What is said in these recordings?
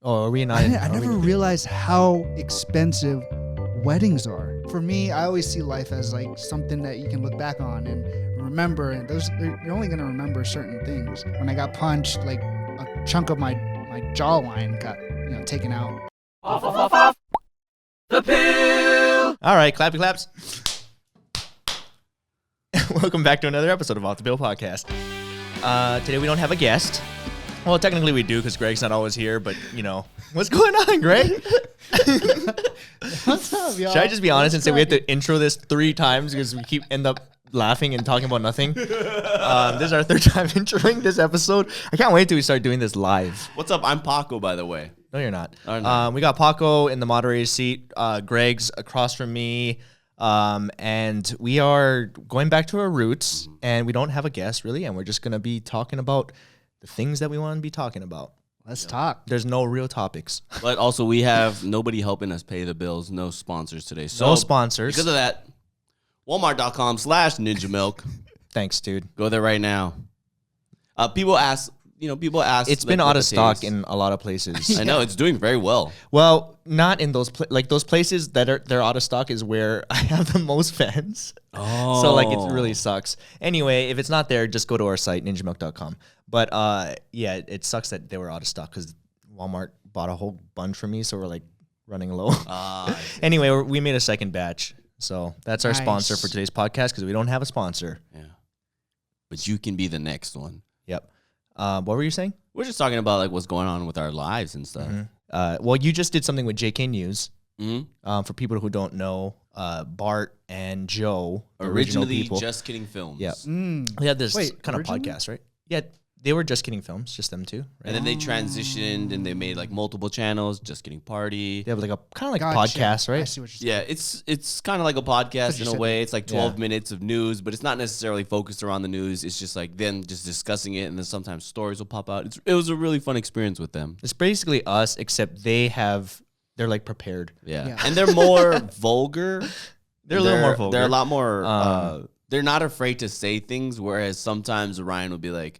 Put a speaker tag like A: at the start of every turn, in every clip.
A: Oh, are we not?
B: I never realized how expensive weddings are. For me, I always see life as like something that you can look back on and remember. And you're only gonna remember certain things. When I got punched, like a chunk of my jawline got taken out.
C: Off. The pill.
A: All right, clappy claps. Welcome back to another episode of Off the Pill Podcast. Today we don't have a guest. Well, technically we do because Greg's not always here, but what's going on, Greg?
B: What's up, y'all?
A: Should I just be honest and say we have to intro this 3 times because we end up laughing and talking about nothing? This is our 3rd time introing this episode. I can't wait till we start doing this live.
D: What's up? I'm Paco, by the way.
A: No, you're not.
D: Oh, no.
A: We got Paco in the moderator seat. Greg's across from me. And we are going back to our roots, and we don't have a guest, really, and we're just going to be talking about the things that we want to be talking about.
B: Let's talk.
A: There's no real topics.
D: But also, we have nobody helping us pay the bills. No sponsors today. So
A: No sponsors.
D: Because of that, Walmart.com/Ninja Milk.
A: Thanks, dude.
D: Go there right now. People ask.
A: It's been out of stock in a lot of places.
D: I know it's doing very well.
A: Well, not in those those places that they're out of stock is where I have the most fans.
D: Oh,
A: So it really sucks. Anyway, if it's not there, just go to our site ninjamilk.com. But yeah, it sucks that they were out of stock because Walmart bought a whole bunch from me, so we're running low. Anyway, we made a second batch, so that's our sponsor for today's podcast because we don't have a sponsor.
D: Yeah, but you can be the next one.
A: Yep. What were you saying?
D: We're just talking about what's going on with our lives and stuff.
A: Mm-hmm. Well, you just did something with JK News.
D: Mm-hmm.
A: For people who don't know, Bart and Joe, the original
D: Originally,
A: people.
D: Just Kidding Films.
A: Yeah.
B: Mm.
A: They had this kind of
B: originally?
A: podcast, right? Yeah, they were Just Kidding Films, just them two. Right?
D: And then they transitioned and they made multiple channels. Just Kidding Party.
A: They have a kind of
B: Gotcha.
A: podcast, right?
B: I see what you're saying.
D: Yeah, it's kind of like a podcast in a way. It's 12 minutes of news, but it's not necessarily focused around the news. It's just them just discussing it, and then sometimes stories will pop out. It was a really fun experience with them.
A: It's basically us, except they're prepared.
D: Yeah. And they're more vulgar.
A: They're a little more vulgar.
D: They're a lot more, they're not afraid to say things, whereas sometimes Ryan would be like,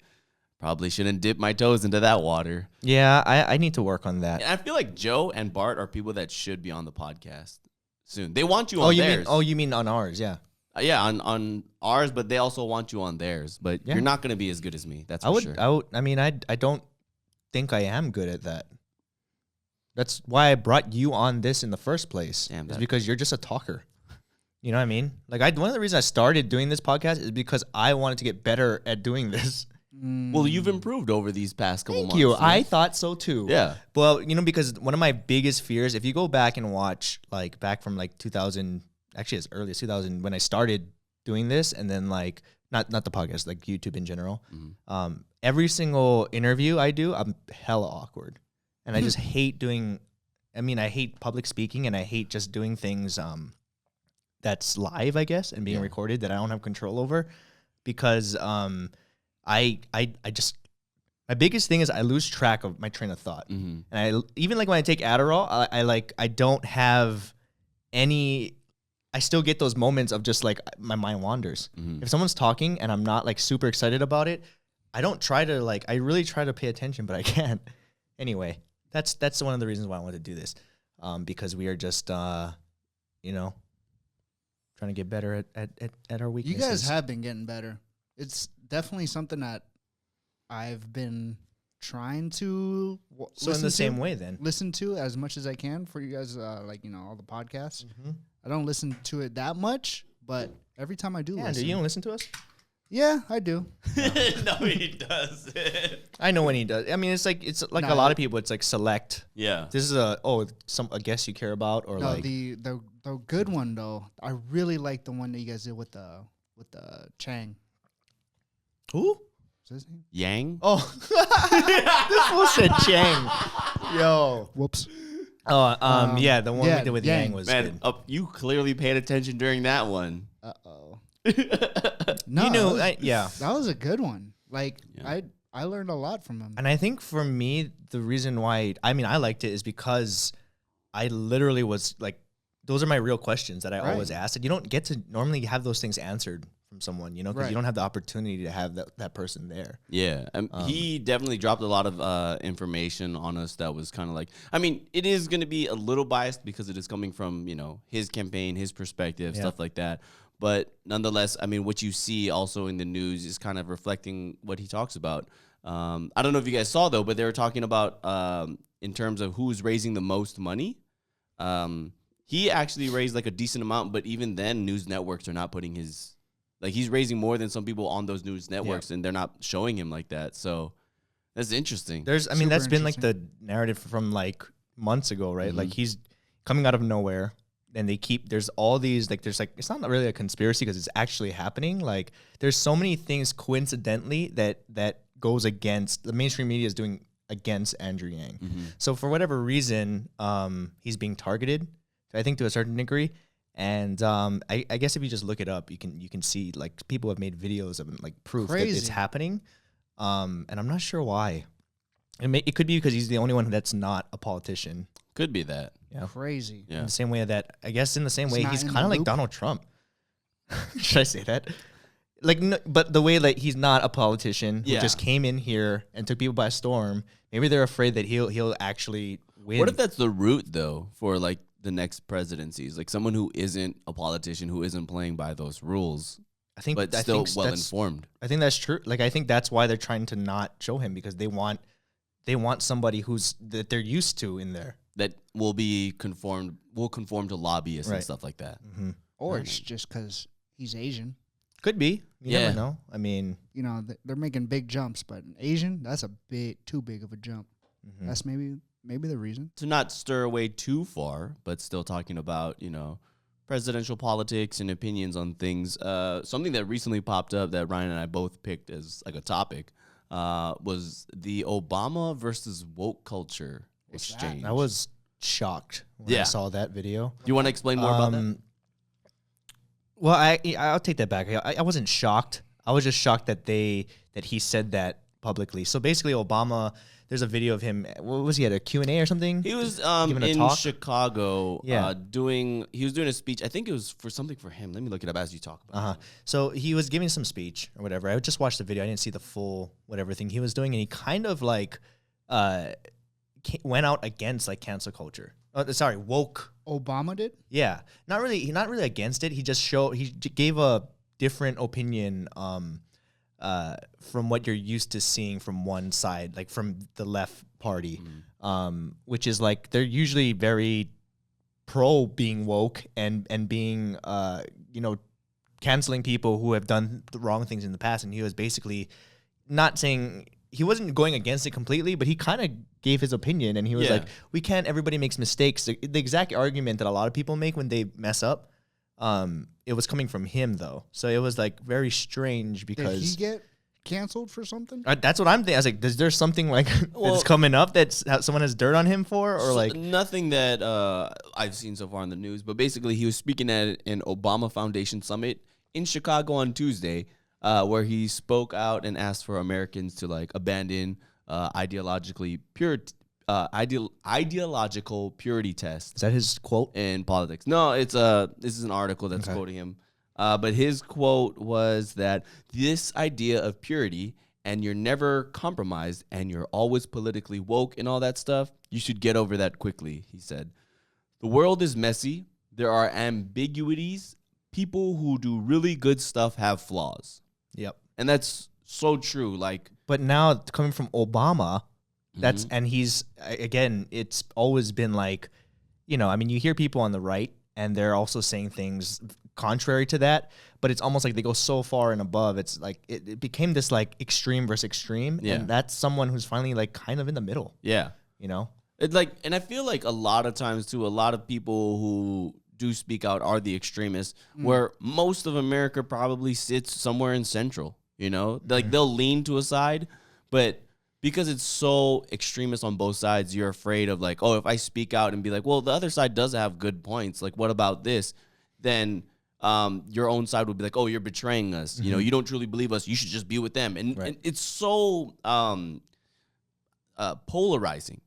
D: probably shouldn't dip my toes into that water.
A: Yeah, I need to work on that.
D: And I feel like Joe and Bart are people that should be on the podcast soon. They want you on theirs.
A: You mean on ours, yeah.
D: Yeah, on ours, but they also want you on theirs. But you're not going to be as good as me. That's for sure.
A: I don't think I am good at that. That's why I brought you on this in the first place.
D: Damn,
A: is because you're just a talker. You know what I mean? One of the reasons I started doing this podcast is because I wanted to get better at doing this.
D: Well, you've improved over these past couple months.
A: Thank you.
D: Yeah.
A: I thought so too.
D: Yeah.
A: Well, because one of my biggest fears, if you go back and watch back from 2000, actually as early as 2000 when I started doing this, and then not the podcast, YouTube in general, every single interview I do, I'm hella awkward. And I just hate doing, I hate public speaking, and I hate just doing things that's live, I guess, and being recorded that I don't have control over, because I just, my biggest thing is I lose track of my train of thought.
D: Mm-hmm.
A: And even when I take Adderall, I don't have any, I still get those moments of just my mind wanders.
D: Mm-hmm.
A: If someone's talking and I'm not super excited about it, I don't try to I really try to pay attention, but I can't. Anyway, that's one of the reasons why I wanted to do this. Because we are just, trying to get better at our weaknesses.
B: You guys have been getting better. It's definitely something that I've been trying to
A: in the same way then.
B: Listen to as much as I can for you guys, all the podcasts.
A: Mm-hmm.
B: I don't listen to it that much, but every time I do listen.
A: Do you don't listen to us?
B: Yeah, I do.
D: No, he doesn't.
A: I know when he does. It's like a lot of people. It's select.
D: Yeah.
A: This is a guest you care about, or
B: no, the good one though. I really like the one that you guys did with the Chang.
A: Who?
B: What's his name?
A: Yang. Oh, this fool said Chang. Yo.
B: Whoops.
A: Oh, yeah, the one we did with Yang was good.
D: You clearly paid attention during that one.
B: Uh-oh.
A: No, that
B: was a good one. I learned a lot from him.
A: And I think for me, the reason why I liked it is because I literally was those are my real questions that I always asked, and you don't get to normally have those things answered from someone, you know, because
B: Right.
A: you don't have the opportunity to have that person there.
D: Yeah, he definitely dropped a lot of information on us that was kind of like, I mean, it is going to be a little biased because it is coming from, you know, his campaign, his perspective, stuff like that. But nonetheless, I mean, what you see also in the news is kind of reflecting what he talks about. I don't know if you guys saw, though, but they were talking about in terms of who's raising the most money. He actually raised like a decent amount, but even then, news networks are not putting his, like, he's raising more than some people on those news networks, and they're not showing him like that. So that's interesting.
A: I mean,
B: Super
A: that's been like
B: interesting.
A: the narrative from like months ago, right? Like he's coming out of nowhere, and there's all these, like, there's like, it's not really a conspiracy because it's actually happening. Like, there's so many things coincidentally that goes against the mainstream media is doing against Andrew Yang. So for whatever reason, he's being targeted, I think, to a certain degree. And I guess if you just look it up, you can see like people have made videos of like proof that it's
B: Crazy.
A: happening. And I'm not sure why. It could be because he's the only one that's not a politician.
D: Could be that.
A: Yeah.
B: Crazy.
D: Yeah.
A: In the same way that, I guess in the same
B: He's
A: way,
B: not
A: he's
B: in the
A: kind of like
B: loop?
A: Donald Trump. Should I say that? Like, no, but the way that he's not a politician who
D: Yeah.
A: just came in here and took people by storm, maybe they're afraid that he'll actually win.
D: What if that's the route, though, for like the next presidencies? Like someone who isn't a politician, who isn't playing by those rules,
A: I think,
D: but
A: I
D: still
A: think
D: well
A: that's-
D: informed.
A: I think that's true. Like, I think that's why they're trying to not show him, because they want somebody that they're used to in there.
D: That will conform to lobbyists and
A: Right.
D: stuff like that.
B: Or it's just because he's Asian.
A: Could be. You
D: Yeah.
A: never know. I mean,
B: You know, they're making big jumps, but Asian, that's too big of a jump.
A: Mm-hmm.
B: That's maybe the reason.
D: To not stir away too far, but still talking about, you know, presidential politics and opinions on things. Something that recently popped up that Ryan and I both picked as like a topic was the Obama versus woke culture exchange.
A: I was shocked when I
D: Yeah.
A: saw that video.
D: Do you want to explain more about that?
A: Well, I'll take that back. I wasn't shocked. I was just shocked that he said that publicly. So basically, Obama, there's a video of him. What was he at, a Q&A or something?
D: He was
A: giving a
D: in
A: talk?
D: Chicago
A: Yeah.
D: he was doing a speech. I think it was for something for him. Let me look it up as you talk about it.
A: So he was giving some speech or whatever. I just watched the video. I didn't see the full whatever thing he was doing, and he kind of like went out against like cancel culture. Woke.
B: Obama did?
A: Yeah, not really against it. He gave a different opinion from what you're used to seeing from one side, like from the left party, which is like they're usually very pro being woke and being canceling people who have done the wrong things in the past. And he was basically not saying, he wasn't going against it completely, but he kind of gave his opinion, and he was like, everybody makes mistakes. The exact argument that a lot of people make when they mess up, it was coming from him though. So it was like very strange
B: Did
A: because
B: he get canceled for something?
A: that's what I'm thinking. I was like, is there something like
D: Well-
A: that's coming up that someone has dirt on him for, or
D: So
A: like,
D: nothing that I've seen so far in the news, but basically he was speaking at an Obama Foundation summit in Chicago on Tuesday, where he spoke out and asked for Americans to like abandon ideological purity tests
A: is that his quote?
D: in politics. No, it's this is an article that's quoting him. But his quote was that this idea of purity and you're never compromised and you're always politically woke and all that stuff, you should get over that quickly, he said. The world is messy. There are ambiguities. People who do really good stuff have flaws.
A: Yep.
D: And that's so true. Like,
A: But now coming from Obama, and he's, again, it's always been like, I mean, you hear people on the right and they're also saying things contrary to that, but it's almost like they go so far and above. It's like, it became this like extreme versus extreme.
D: Yeah.
A: And that's someone who's finally like kind of in the middle,
D: yeah. It's like, and I feel like a lot of times too, a lot of people who do speak out are the extremists, where most of America probably sits somewhere in central, like they'll lean to a side, but because it's so extremist on both sides, you're afraid of like, oh, if I speak out and be like, well, the other side does have good points. Like, what about this? Then your own side would be like, oh, you're betraying us. You don't truly believe us. You should just be with them. And it's so polarizing,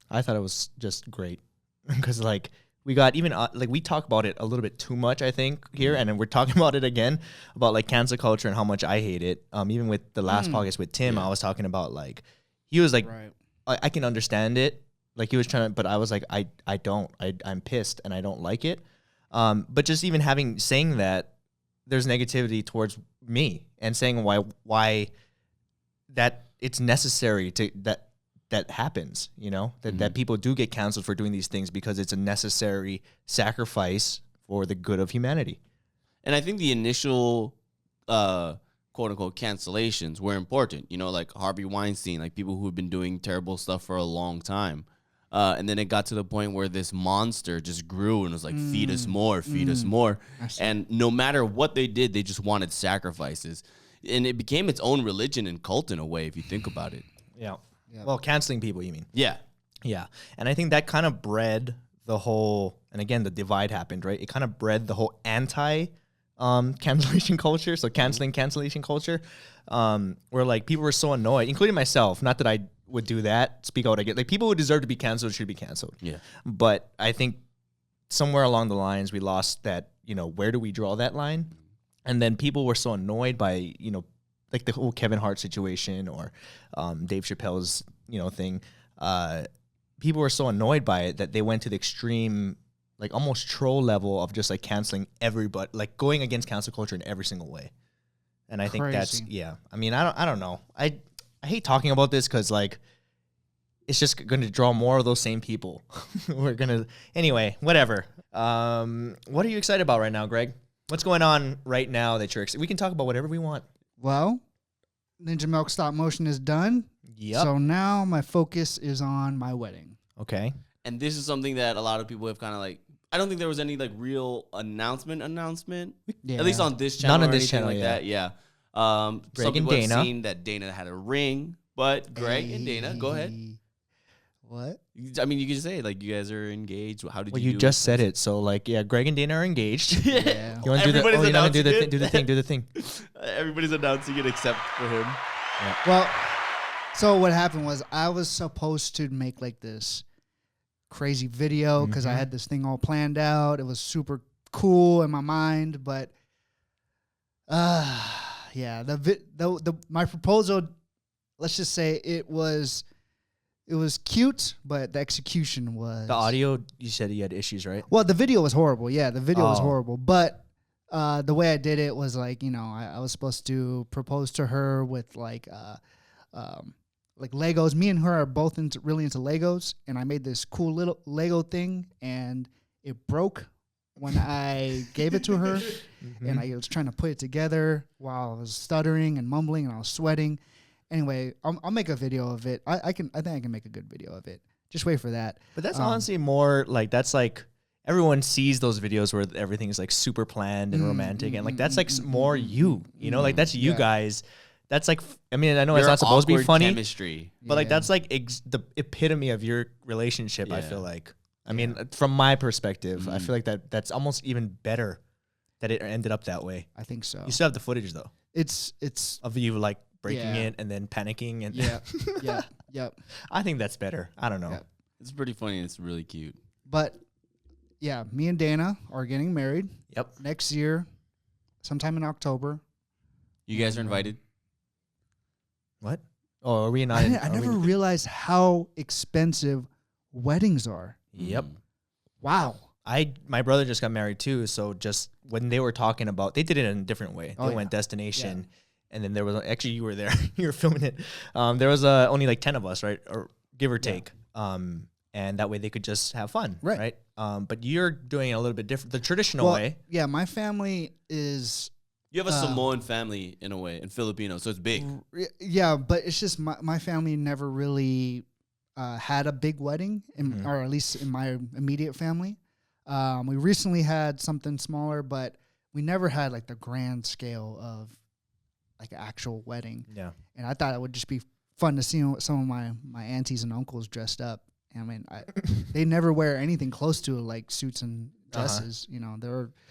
A: I thought it was just great because like we got even like we talk about it a little bit too much, I think, here, and then we're talking about it again about like cancel culture and how much I hate it. Even with the last podcast with Tim, I was talking about like he was like, I can understand it, like he was trying to, but I was like, I'm pissed and I don't like it. But just even saying that, there's negativity towards me and saying why that it's necessary to that happens, you know, that people do get canceled for doing these things because it's a necessary sacrifice for the good of humanity.
D: And I think the initial quote unquote cancellations were important, you know, like Harvey Weinstein, like people who have been doing terrible stuff for a long time. And then it got to the point where this monster just grew and was like, feed us more, feed us more. And no matter what they did, they just wanted sacrifices. And it became its own religion and cult in a way, if you think about it.
A: Yeah. Well, canceling people, you mean?
D: Yeah.
A: Yeah. And I think that kind of bred the whole, and again, the divide happened, right? It kind of bred the whole cancellation culture. So cancellation culture, where like people were so annoyed, including myself. Not that I would do that, speak out again. Like people who deserve to be canceled should be canceled. Yeah. But I think somewhere along the lines, we lost that, you know, where do we draw that line? And then people were so annoyed by, you know, like the whole Kevin Hart situation or Dave Chappelle's, you know, thing. People were so annoyed by it that they went to the extreme, like almost troll level of just like canceling everybody, like going against cancel culture in every single way. And I think that's, I mean, I don't know. I hate talking about this because like it's just going to draw more of those same people. We're going to, anyway, whatever. What are you excited about right now, Greg? What's going on right now that you're excited? We can talk about whatever we want.
B: Well, Ninja Milk stop motion is done.
A: Yep.
B: So now my focus is on my wedding.
A: Okay.
D: And this is something that a lot of people have kind of like, I don't think there was any like real announcement.
B: Yeah.
D: At least on this channel.
A: None
D: or
A: on this
D: anything
A: channel,
D: like that. Yeah. Some
A: Greg and
D: people have
A: Dana.
D: seen that Dana had a ring, but Greg and Dana, go ahead.
B: What?
D: I mean, you can just say like you guys are engaged. How did
A: Well,
D: you
A: you
D: do
A: just said it, so like, yeah, Greg and Dana are engaged.
B: Yeah.
A: You want to do the?
D: Everybody's
A: Oh, you want to do
D: announcing
A: the
D: it?
A: Do the thing.
D: Everybody's announcing it except for him.
A: Yeah.
B: Well, so what happened was I was supposed to make like this crazy video because I had this thing all planned out. It was super cool in my mind, but yeah, my proposal, let's just say it was cute, but the execution was
A: The audio, you said you had issues, right?
B: Well, the video was horrible. Yeah, the video was horrible, but the way I did it was like, you know, I was supposed to propose to her with like Legos. Me and her are both really into Legos, and I made this cool little Lego thing, and it broke when I gave it to her, and I was trying to put it together while I was stuttering and mumbling, and I was sweating. Anyway, I'll make a video of it. I think I can make a good video of it. Just wait for that.
A: But that's honestly more like, that's like, everyone sees those videos where everything is like super planned and romantic, and like that's like more you know, like that's you guys. That's like, I mean, I know it's not supposed to be funny,
D: chemistry,
A: but like that's like the epitome of your relationship. I feel like, I mean, from my perspective, I feel like that's almost even better that it ended up that way.
B: I think so.
A: You still have the footage though.
B: It's
A: of you like breaking it and then panicking and
B: yeah.
A: I think that's better. I don't know.
B: Yeah.
D: It's pretty funny. It's really cute.
B: But yeah, me and Dana are getting married.
A: Yep.
B: Next year, sometime in October.
D: You guys are invited.
A: What? Oh, are we not?
B: I never realized how expensive weddings are.
A: Yep.
B: Wow.
A: My brother just got married too, so just when they were talking about, they did it in a different way. They went destination, and then there was actually, you were there, you were filming it. There was only like 10 of us, right, or give or take, and that way they could just have fun, right? But you're doing it a little bit different, the traditional way.
B: Yeah, my family is.
D: You have a Samoan family in a way, and Filipino, so it's big.
B: Yeah, but it's just my family never really had a big wedding, or at least in my immediate family. We recently had something smaller, but we never had like the grand scale of like an actual wedding. Yeah, and I thought it would just be fun to see some of my aunties and uncles dressed up. I mean, they never wear anything close to like suits and dresses. You know,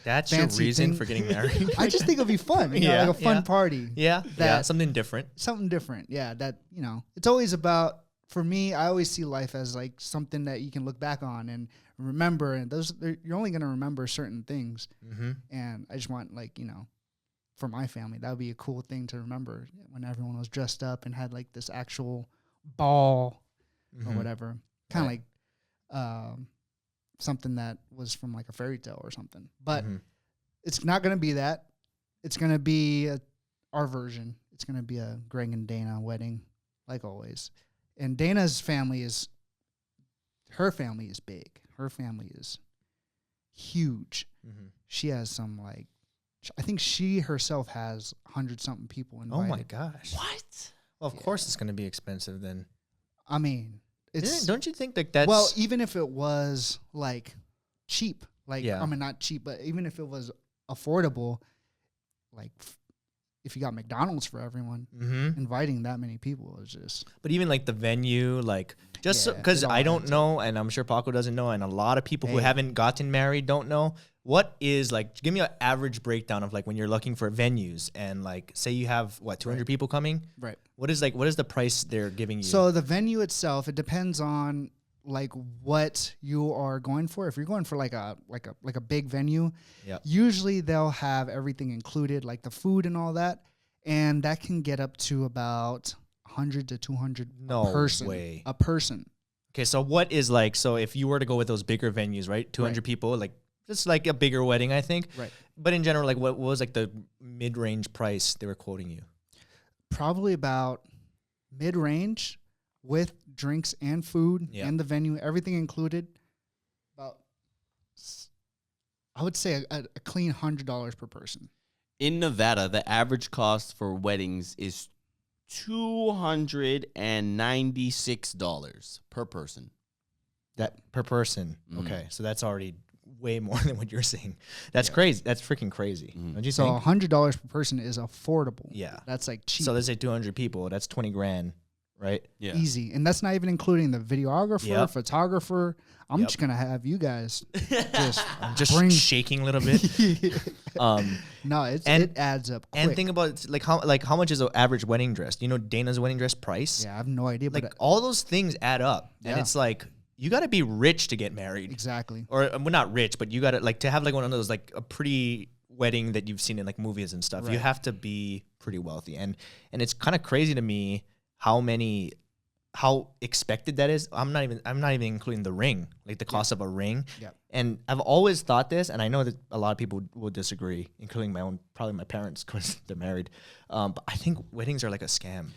A: that's your reason for getting married.
B: I just think it'd be fun. You know, like a fun party.
A: Yeah, something different.
B: Something different. Yeah, that, you know, it's always about for me, I always see life as like something that you can look back on and remember, and you're only gonna remember certain things.
A: Mm-hmm.
B: And I just want, like, for my family, that would be a cool thing to remember when everyone was dressed up and had like this actual ball or whatever, kind of like something that was from like a fairy tale or something. But it's not gonna be that. It's gonna be our version. It's gonna be a Greg and Dana wedding, like always. And Dana's family her family is big. Her family is huge. She has some, like, I think she herself has 100-something people invited.
A: Oh my gosh.
D: What?
A: Well, of course it's going to be expensive then.
B: I mean,
A: Don't you think like that's...
B: Well, even if it was like cheap, like,
A: Yeah.
B: I mean, not cheap, but even if it was affordable, like if you got McDonald's for everyone, inviting that many people is just...
A: But even like the venue, like just
B: Yeah,
A: because
B: it all
A: I don't
B: adds
A: know, and I'm sure Paco doesn't know, and a lot of people who haven't gotten married don't know, what is like, give me an average breakdown of like when you're looking for venues and like, say you have 200 people coming?
B: Right.
A: What is the price they're giving you?
B: So the venue itself, it depends on like what you are going for. If you're going for like a big venue, usually they'll have everything included, like the food and all that, and that can get up to about 100 to 200
A: No
B: a person.
A: way.
B: A person.
A: Okay, so what is like, so if you were to go with those bigger venues, right? 200 people, like just like a bigger wedding, I think.
B: Right.
A: But in general, like what was like the mid-range price they were quoting you?
B: Probably about mid-range with drinks and food and the venue, everything included. About, I would say a clean $100 per person.
D: In Nevada, the average cost for weddings is $296 per person.
A: That per person. Okay, so that's already way more than what you're saying. That's crazy. That's freaking crazy. Don't you
B: So
A: think?
B: $100 per person is affordable.
A: Yeah.
B: That's like cheap.
A: So let's say 200 people. That's 20 grand, right?
D: Yeah.
B: Easy. And that's not even including the videographer,
A: Yep.
B: photographer. I'm just going to have you guys
A: I'm just
B: bring...
A: shaking a little bit.
B: No, it adds up quick.
A: And think about how much is an average wedding dress? You know Dana's wedding dress price?
B: Yeah, I have no idea.
A: Like
B: but
A: all those things add up. And
B: Yeah.
A: it's like, you got to be rich to get married.
B: Exactly.
A: Or well, not rich, but you got to like to have like one of those like a pretty wedding that you've seen in like movies and stuff.
B: Right.
A: You have to be pretty wealthy. And it's kind of crazy to me how expected that is. I'm not even including the ring, like the cost of a ring.
B: Yeah.
A: And I've always thought this, and I know that a lot of people will disagree, including probably my parents because they're married. But I think weddings are like a scam.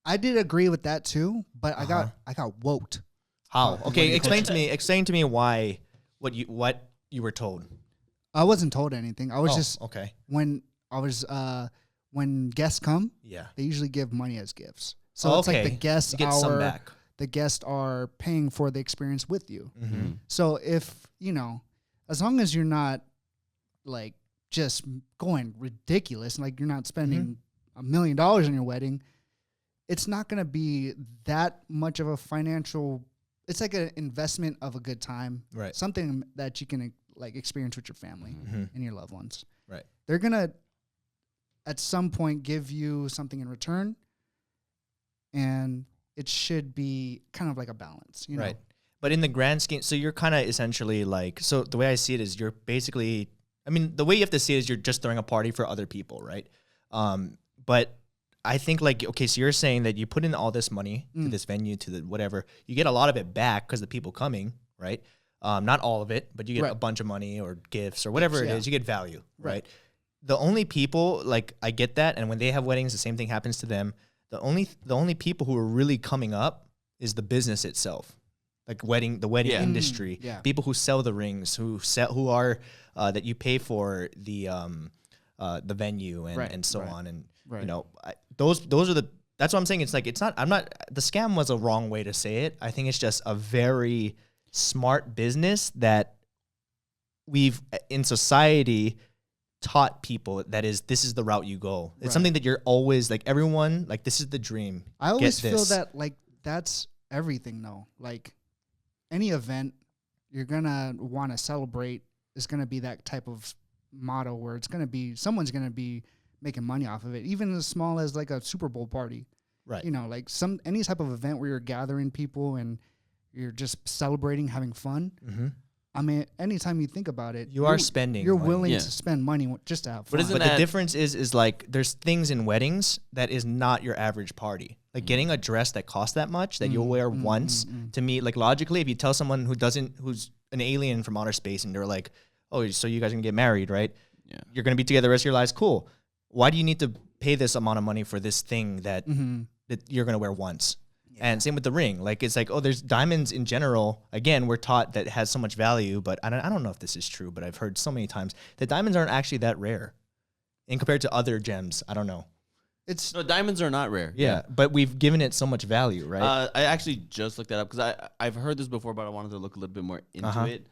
B: I did agree with that too, but I got woked.
A: How? Okay, explain to me why what you were told.
B: I wasn't told anything. I was just
A: okay.
B: when guests come, they usually give money as gifts. So it's like the guests
A: you get some back.
B: The guests are paying for the experience with you.
A: Mm-hmm.
B: So if, as long as you're not like just going ridiculous, like you're not spending $1 million on your wedding, it's not going to be that much of a financial, it's like an investment of a good time.
A: Right.
B: Something that you can like experience with your family and your loved ones.
A: Right.
B: They're going to, at some point, give you something in return. And it should be kind of like a balance, you know?
A: Right. But in the grand scheme, so you're kind of essentially like, so the way I see it is you're basically, I mean, the way you have to see it is you're just throwing a party for other people, right? But I think like, okay, so you're saying that you put in all this money to this venue, to the whatever, you get a lot of it back because the people coming, right? Not all of it, but you get a bunch of money or gifts or whatever it is, you get value, right? The only people, like, I get that, and when they have weddings, the same thing happens to them. The only people who are really coming up is the business itself, like the wedding industry. People who sell the rings, who are that you pay for the venue and so on, and you know those are the. That's what I'm saying. It's like the scam was a wrong way to say it. I think it's just a very smart business that we've in society taught people this is the route you go. It's something that you're always like everyone like this is the dream.
B: I always feel that like that's everything though. Like any event you're gonna want to celebrate is gonna be that type of motto where it's gonna be someone's gonna be making money off of it, even as small as like a Super Bowl party.
A: Right.
B: You know, like any type of event where you're gathering people and you're just celebrating, having fun.
A: Mm-hmm.
B: I mean, anytime you think about it,
A: You are spending
B: You're
A: money.
B: willing
D: Yeah.
B: to spend money just to have fun.
D: isn't
A: But the
D: that-
A: difference is like there's things in weddings that is not your average party. Like getting a dress that costs that much that you'll wear once. To me, like logically, if you tell someone who's an alien from outer space and they're like, oh, so you guys are gonna get married, right?
D: Yeah.
A: You're gonna be together the rest of your lives. Cool. Why do you need to pay this amount of money for this thing that you're gonna wear once? And same with the ring. Like it's like, oh, there's diamonds in general. Again, we're taught that has so much value, but I don't know if this is true, but I've heard so many times that diamonds aren't actually that rare in compared to other gems. I don't know.
B: It's
D: No, diamonds are not rare.
A: Yeah, but we've given it so much value, right?
D: I actually just looked that up because I've heard this before, but I wanted to look a little bit more into
A: Uh-huh.
D: it.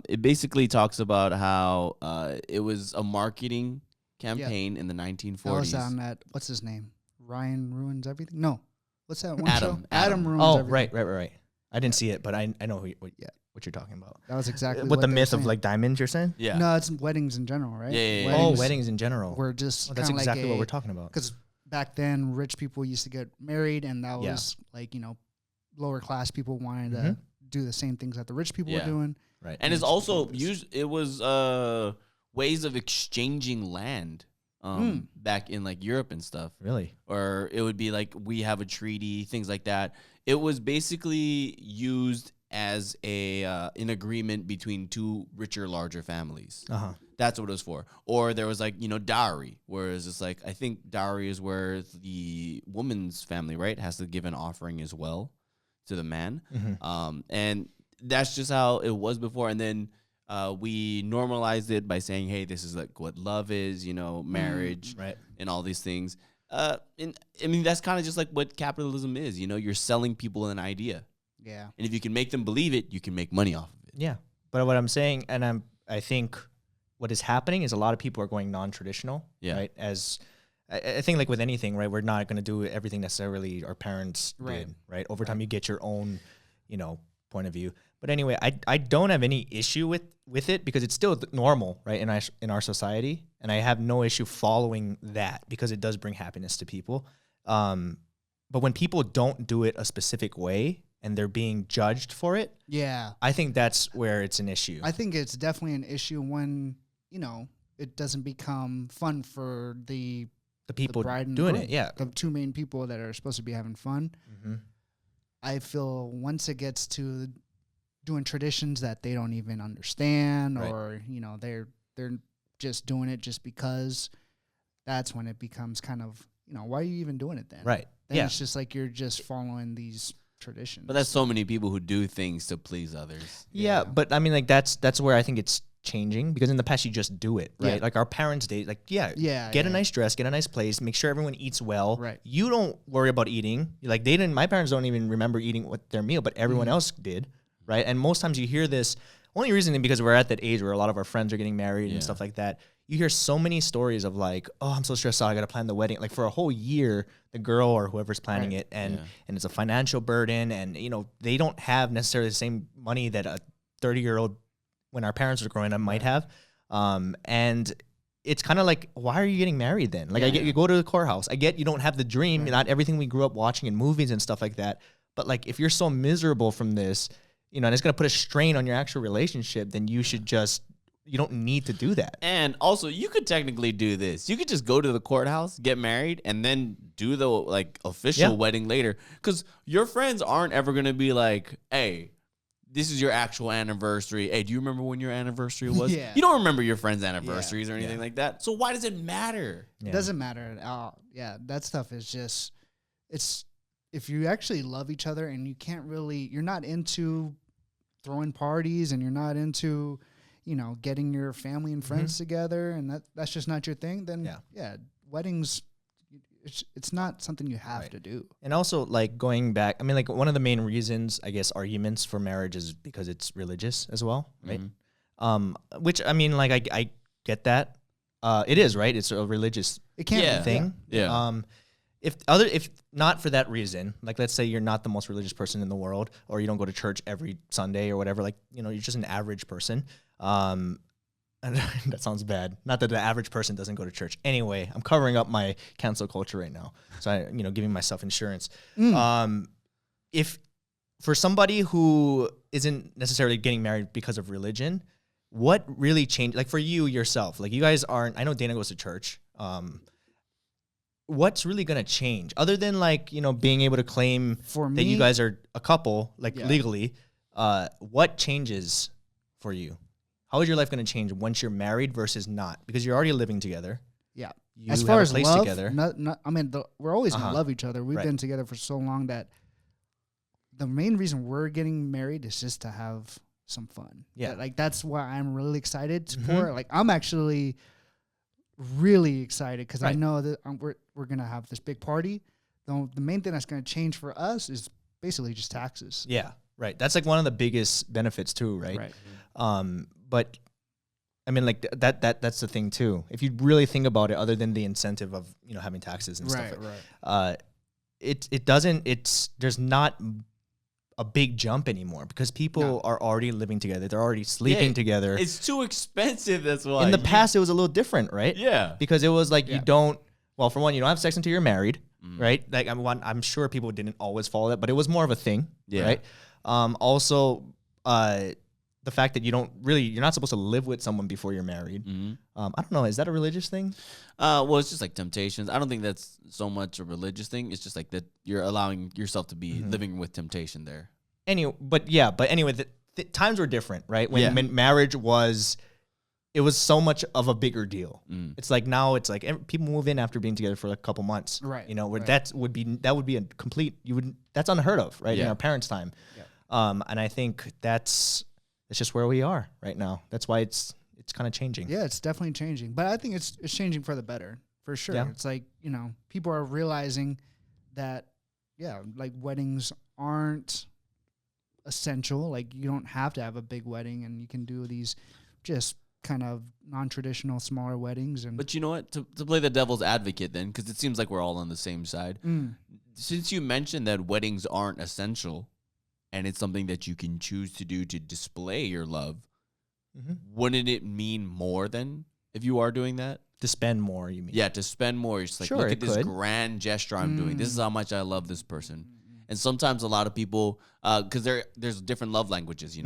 D: It basically talks about how it was a marketing campaign in the 1940s.
B: that was on that. What's his name? Ryan ruins everything. No, what's that one
D: Adam.
B: show?
D: Adam.
B: ruins
A: Oh,
B: everything.
A: right. I didn't see it, but I know what you're talking about.
B: That was exactly
A: What the
B: they were
A: myth of
B: saying.
A: like diamonds you're saying?
D: Yeah.
B: No, it's weddings in general, right?
D: Yeah.
A: Oh, weddings in general.
B: Were just
A: Oh, that's
B: kinda
A: exactly
B: like
A: what we're talking about.
B: Because back then, rich people used to get married, and that
A: Yeah.
B: was like lower class people wanted
A: Mm-hmm.
B: to do the same things that the rich people
D: Yeah.
B: were doing.
A: Right.
D: And it's also it was ways of exchanging land back in like Europe and stuff.
A: Really?
D: Or it would be like we have a treaty, things like that. It was basically used as an agreement between two richer, larger families.
A: Uh-huh.
D: That's what it was for. Or there was like, dowry, whereas it's like, I think dowry is where the woman's family, right, has to give an offering as well to the man. And that's just how it was before. And then we normalized it by saying, hey, this is like what love is, marriage,
A: Right.
D: and all these things. And I mean, that's kind of just like what capitalism is. You're selling people an idea.
B: Yeah.
D: And if you can make them believe it, you can make money off of it.
A: Yeah. But what I'm saying, and I think what is happening is a lot of people are going non-traditional,
D: Yeah.
A: right? As I think like with anything, right, we're not going to do everything necessarily our parents
B: Right.
A: did, right? Over time, you get your own, point of view. But anyway, I don't have any issue with it because it's still normal, right, in our society, and I have no issue following that because it does bring happiness to people. But when people don't do it a specific way and they're being judged for it,
B: Yeah.
A: I think that's where it's an issue.
B: I think it's definitely an issue when, it doesn't become fun for the
A: people
B: bride and
A: doing
B: groom,
A: it, yeah.
B: the two main people that are supposed to be having fun.
A: Mm-hmm.
B: I feel once it gets to doing traditions that they don't even understand,
A: Right.
B: or they're just doing it just because, that's when it becomes kind of why are you even doing it then?
A: Right.
B: Then
A: Yeah.
B: it's just like you're just following these traditions.
D: But that's so many people who do things to please others.
A: Yeah, but I mean, like that's where I think it's changing because in the past you just do it, right?
B: Yeah.
A: Like our parents' days, like get
B: Yeah.
A: a nice dress, get a nice place, make sure everyone eats well.
B: Right.
A: You don't worry about eating. Like they didn't. My parents don't even remember eating what their meal, but everyone else did, right? And most times you hear this. Only reason is because we're at that age where a lot of our friends are getting married and stuff like that. You hear so many stories of like, oh, I'm so stressed out. I got to plan the wedding. Like for a whole year, the girl or whoever's planning
B: Right.
A: it, and it's a financial burden, and they don't have necessarily the same money that a 30-year-old when our parents were growing up might have. And it's kind of like, why are you getting married then? Like I get you go to the courthouse. I get you don't have the dream, not everything we grew up watching in movies and stuff like that. But like if you're so miserable from this, and it's gonna put a strain on your actual relationship, then you don't need to do that.
D: And also, you could technically do this. You could just go to the courthouse, get married, and then do the official wedding later. Because your friends aren't ever gonna be like, "Hey, this is your actual anniversary. Hey, do you remember when your anniversary was?"
B: Yeah.
D: You don't remember your friends' anniversaries or anything like that. So why does it matter?
B: It doesn't matter at all. Yeah, that stuff is just, it's, if you actually love each other and you're not into throwing parties and you're not into, getting your family and friends together, and that's just not your thing, then weddings, it's not something you have to do.
A: And also, like going back, I mean, like one of the main reasons, I guess, arguments for marriage is because it's religious as well, right? Which I mean, like I get that. It is, right? It's a religious
B: It can't
A: thing.
D: Yeah.
A: If not for that reason, like let's say you're not the most religious person in the world, or you don't go to church every Sunday or whatever, like you're just an average person. that sounds bad. Not that the average person doesn't go to church. Anyway, I'm covering up my cancel culture right now. So giving myself insurance. If for somebody who isn't necessarily getting married because of religion, what really changed? Like for you yourself, like you guys aren't. I know Dana goes to church. What's really gonna change other than like being able to claim
B: For
A: that
B: me,
A: you guys are a couple, like
B: Yeah.
A: legally? What changes for you? How is your life going to change once you're married versus not? Because you're already living together.
B: Yeah.
A: You
B: As far
A: have
B: as
A: a place
B: love,
A: together.
B: we're always
A: Uh-huh.
B: gonna love each other. We've
A: Right.
B: been together for so long that the main reason we're getting married is just to have some fun.
A: Yeah.
B: That's why I'm really excited
A: Mhm.
B: for. Like, I'm actually really excited because I
A: Right.
B: know that we're gonna have this big party. The main thing that's gonna change for us is basically just taxes.
A: Yeah, right. That's like one of the biggest benefits too, right? But I mean, like that's the thing too. If you really think about it, other than the incentive of having taxes and stuff, there's not a big jump anymore because people are already living together. They're already sleeping together.
D: It's too expensive. That's why.
A: In the past, it was a little different, right?
D: Yeah.
A: Because it was like
B: Yeah.
A: you don't. Well, for one, you don't have sex until you're married,
D: Mm.
A: right? Like I'm sure people didn't always follow that, but it was more of a thing,
D: Yeah.
A: right? Also, the fact that you're not supposed to live with someone before you're married.
D: Mhm.
A: I don't know. Is that a religious thing?
D: Well, it's just like temptations. I don't think that's so much a religious thing. It's just like that you're allowing yourself to be living with temptation there.
A: Anyway, but anyway, the times were different, right? When marriage was, it was so much of a bigger deal.
D: Mm.
A: It's like now it's like people move in after being together for like a couple months,
B: Right,
A: Where
B: right.
A: that would be a complete that's unheard of, right? In
D: Yeah.
A: our parents' time,
B: Yeah.
A: and I think that's just where we are right now. That's why it's kind of changing.
B: Yeah, it's definitely changing, but I think it's changing for the better, for sure.
A: Yeah.
B: It's like, people are realizing that, like weddings aren't essential. Like you don't have to have a big wedding, and you can do these just kind of non-traditional smaller weddings. And
D: But you know what? To play the devil's advocate then, because it seems like we're all on the same side. Since you mentioned that weddings aren't essential and it's something that you can choose to do to display your love, wouldn't it mean more than if you are doing that?
A: To spend more, you mean?
D: Yeah, to spend more. You're just like,
A: Sure,
D: look
A: it
D: at this
A: could.
D: grand gesture I'm doing. This is how much I love this person. And sometimes a lot of people, because there's different love languages,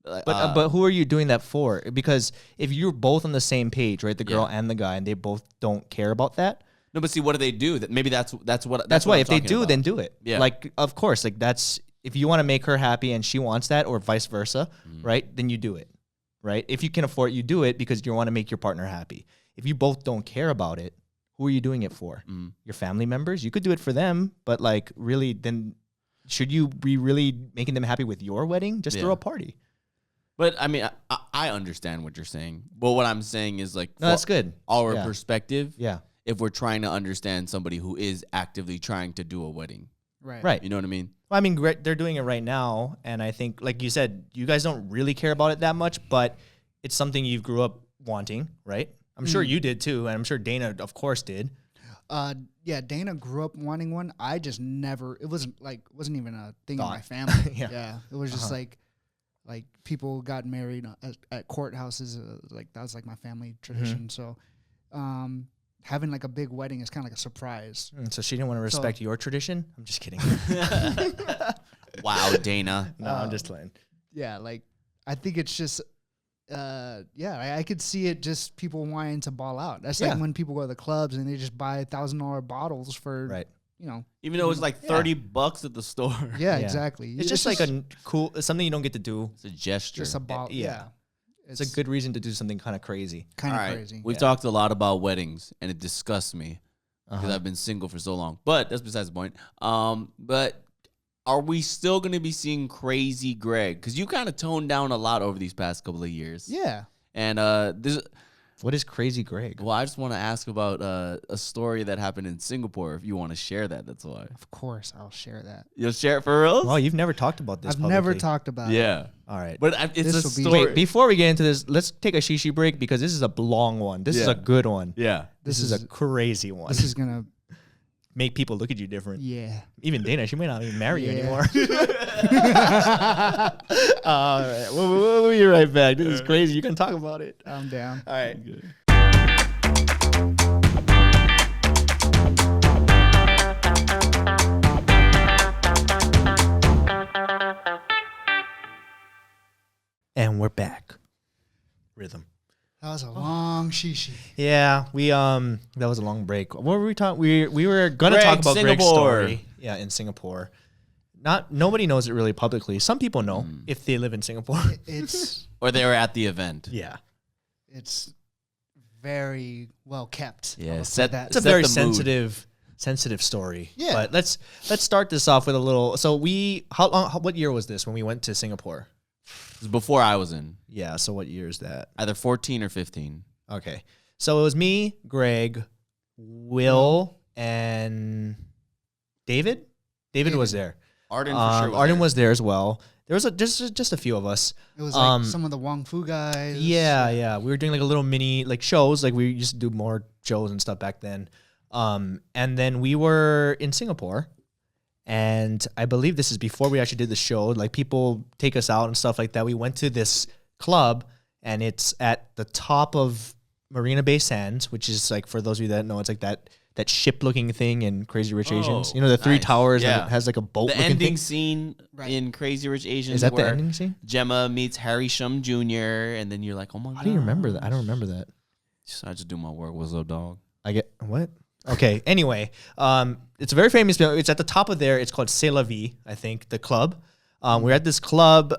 A: But who are you doing that for? Because if you're both on the same page, right, the girl
D: Yeah.
A: and the guy, and they both don't care about that,
D: no, but see, what do they do? That maybe that's what
A: that's
D: what
A: why
D: I'm
A: if they
D: talking
A: do,
D: about.
A: then do it.
D: Yeah.
A: Like, of course, like that's if you want to make her happy and she wants that, or vice versa, right? Then you do it, right? If you can afford it, you do it because you want to make your partner happy. If you both don't care about it, who are you doing it for? Your family members? You could do it for them, but like really, then should you be really making them happy with your wedding? Just throw
D: Yeah.
A: a party.
D: But I mean, I understand what you're saying. But what I'm saying is like,
A: No, that's good.
D: Our
A: Yeah.
D: perspective,
A: Yeah.
D: if we're trying to understand somebody who is actively trying to do a wedding,
A: Right.
D: you know what I mean?
A: Well, I mean, they're doing it right now, and I think, like you said, you guys don't really care about it that much, but it's something you grew up wanting, right? I'm sure you did too, and I'm sure Dana, of course, did.
B: Dana grew up wanting one. I just never. It wasn't even a thing in my
A: Thought.
B: family.
A: Yeah.
B: It was just like people got married at courthouses. That was like my family tradition. So, having like a big wedding is kind of like a surprise.
A: So she didn't want to respect your tradition? I'm just kidding.
D: Wow, Dana.
A: No, I'm just playing.
B: Yeah, like I think it's just. I could see it just people wanting to ball out. That's
A: Yeah.
B: like when people go to the clubs and they just buy $1,000 bottles for
A: Right.
D: Even though it's like $30 at the store.
B: Yeah,
A: Yeah.
B: exactly.
A: It's just like a cool, something you don't get to do.
D: It's a gesture.
B: just a ball.
A: yeah.
B: Yeah,
A: It's a good reason to do something kind of crazy.
B: kind
D: All
B: of
D: right.
B: crazy.
D: We've talked a lot about weddings, and it disgusts me because
A: Uh-huh.
D: I've been single for so long. But that's besides the point. But are we still going to be seeing Crazy Greg? Because you kind of toned down a lot over these past couple of years.
B: Yeah.
D: And this,
A: What is Crazy Greg?
D: well, I just want to ask about a story that happened in Singapore. If you want to share that, that's why.
B: Of course, I'll share that.
D: You'll share it for real?
A: Well, you've never talked about this
B: I've never
A: publicly.
B: talked about it.
D: Yeah.
A: All right.
D: But it's
B: This
D: a
B: will be-
D: story.
A: Wait, before we get into this, let's take a shi-shi break because this is a long one. This is
D: Yeah.
A: a good one.
D: Yeah.
A: This is a crazy one.
B: This is gonna
A: make people look at you different.
B: Yeah.
A: Even Dana, she may not even marry you anymore. All right. We'll be right back. This is crazy. You can talk about it.
B: I'm down.
A: All right. And we're back. Rhythm.
B: That was a long shi-shi.
A: Yeah, that was a long break. What were we talking? We were gonna
D: Greg,
A: talk about Greg's
D: Singapore.
A: story. Yeah, in Singapore. Nobody knows it really publicly. Some people know if they live in Singapore.
B: It's
D: Or they were at the event.
A: Yeah,
B: it's very well kept.
D: Yeah,
B: I'll say
D: set
B: that.
A: it's a
D: Set
A: very
D: the mood.
A: sensitive story.
B: Yeah.
A: But let's start this off with a little. So what year was this when we went to Singapore?
D: It was before I was in.
A: Yeah. So what year is that?
D: Either 14 or 15.
A: Okay. So it was me, Greg, Will, and David. David was there.
D: Arden for sure was
A: Arden
D: there.
A: was there as well. There was just a few of us.
B: It was like some of the Wong Fu guys.
A: Yeah. We were doing like a little mini like shows. Like we used to do more shows and stuff back then. And then we were in Singapore. And I believe this is before we actually did the show. Like people take us out and stuff like that. We went to this club and it's at the top of Marina Bay Sands, which is like, for those of you that know, it's like that ship looking thing in Crazy Rich Asians. You know, the three
D: nice.
A: towers
D: Yeah.
A: and it has like a boat
D: The
A: looking
D: ending
A: thing.
D: scene
B: Right.
D: in Crazy Rich Asians.
A: Is that the
D: where
A: ending scene?
D: Gemma meets Harry Shum Jr. And then you're like, oh my God.
A: How do you remember that? I don't remember that.
D: I just do my work. What's up, dog?
A: I get what? Okay. Anyway, it's a very famous. It's at the top of there. It's called C'est La Vie, I think, the club. We're at this club,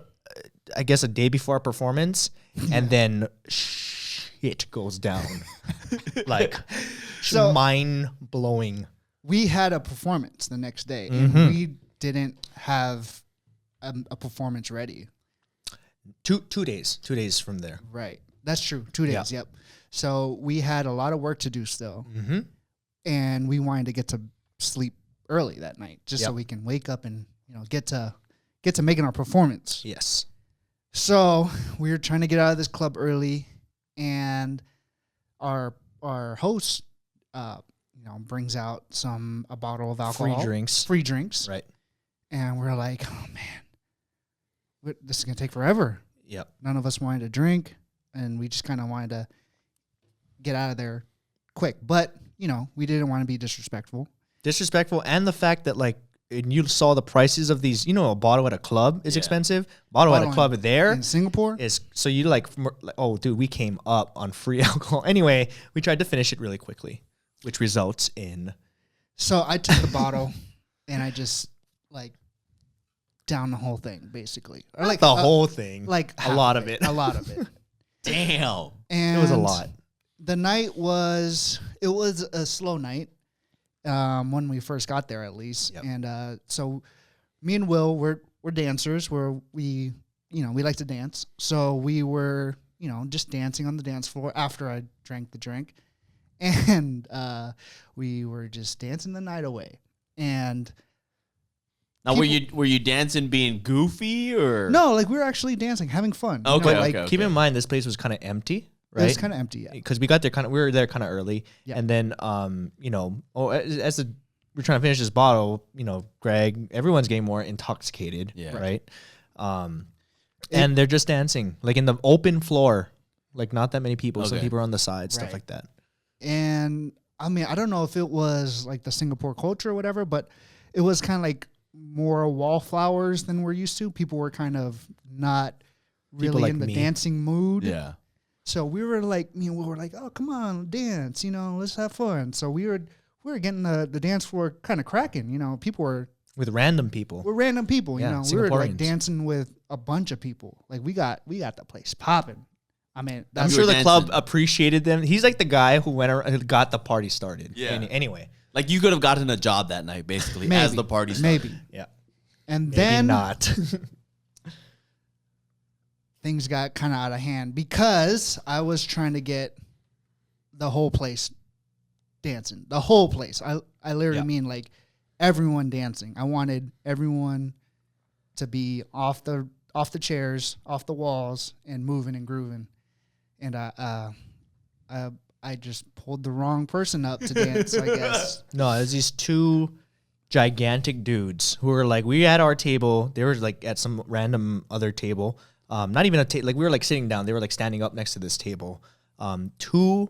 A: I guess, a day before our performance, and then shit goes down, like
B: So-
A: mind blowing.
B: We had a performance the next day, and we didn't have a performance ready.
A: 2 days from there.
B: Right. That's true. 2 days.
A: Yeah.
B: Yep. So we had a lot of work to do still,
A: Mm-hmm.
B: and we wanted to get to sleep early that night, just so
A: Yep.
B: we can wake up and get to making our performance.
A: Yes.
B: So we were trying to get out of this club early, and our host, brings out a bottle of alcohol, free drinks,
A: Right.
B: and we're like, oh man, this is gonna take forever.
A: Yep.
B: None of us wanted to drink, and we just kind of wanted to get out of there quick. But we didn't want to be disrespectful.
A: Disrespectful, and the fact that like. And you saw the prices of these. A bottle at a club is expensive. Bottle at a club there
B: In Singapore,
A: is so you like. Oh, dude, we came up on free alcohol. Anyway, we tried to finish it really quickly, which results in.
B: so I took the bottle and I just down the whole thing, basically. Or
A: Like the whole thing,
B: like
A: a
B: half
A: lot of it.
B: a lot of it.
D: Damn.
B: And
A: It was a lot.
B: The night was a slow night. When we first got there, at least.
A: Yep.
B: And so me and Will, we're dancers. We like to dance. So we were, just dancing on the dance floor after I drank the drink. And we were just dancing the night away. And
D: Now, were you dancing being goofy or?
B: no, we were actually dancing, having fun.
D: Okay,
B: like,
A: Keep in mind, this place was kind of empty,
B: It was
A: right?
B: kind of empty, yeah.
A: Because we got there we were there kind of early,
B: Yeah.
A: and then we're trying to finish this bottle, Greg, everyone's getting more intoxicated,
D: Yeah.
A: right? And they're just dancing like in the open floor, like not that many people. Some
D: Okay.
A: people are on the side, stuff
B: Right.
A: like that.
B: And I mean, I don't know if it was like the Singapore culture or whatever, but it was kind of like more wallflowers than we're used to. People were kind of not really
A: like
B: in the
A: me.
B: dancing mood.
D: Yeah.
B: So we were like, oh, come on, dance, let's have fun. So we were getting the dance floor kind of cracking. People were
A: With random people.
B: Yeah,
A: Yeah,
B: we were like
A: Singaporeans.
B: dancing with a bunch of people. Like we got the place popping. I mean,
A: I'm
B: that's
D: You
A: sure
D: were
A: the club
D: dancing.
A: appreciated them. He's like the guy who who got the party started.
D: Yeah.
A: Anyway,
D: Like you could have gotten a job that night, basically, as the party started.
B: maybe.
A: yeah.
B: And
A: Maybe
B: then
A: not.
B: things got kind of out of hand because I was trying to get the whole place dancing. The whole place. I literally
A: Yeah.
B: mean like everyone dancing. I wanted everyone to be off the chairs, off the walls, and moving and grooving. And I I just pulled the wrong person up to dance, I guess.
A: No, it was these two gigantic dudes who were like, we had our table. They were like at some random other table. Not even a table. Like we were like sitting down. They were like standing up next to this table. Two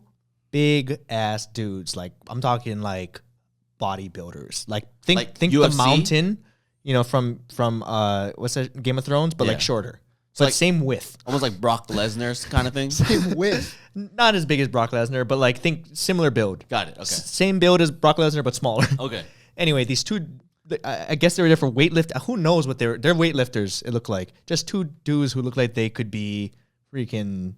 A: big ass dudes. Like I'm talking like bodybuilders. Like think
D: UFC?
A: the Mountain, you know, from what's that, Game of Thrones, but like shorter. So like same width.
D: Almost like Brock Lesnar's kind of thing.
B: Same width.
A: Not as big as Brock Lesnar, but like think similar build.
D: Got it. Okay.
A: Same build as Brock Lesnar, but smaller.
D: Okay.
A: Anyway, these two, I guess they were there for weightlift. Who knows what they're weightlifters, it looked like. Just two dudes who look like they could be freaking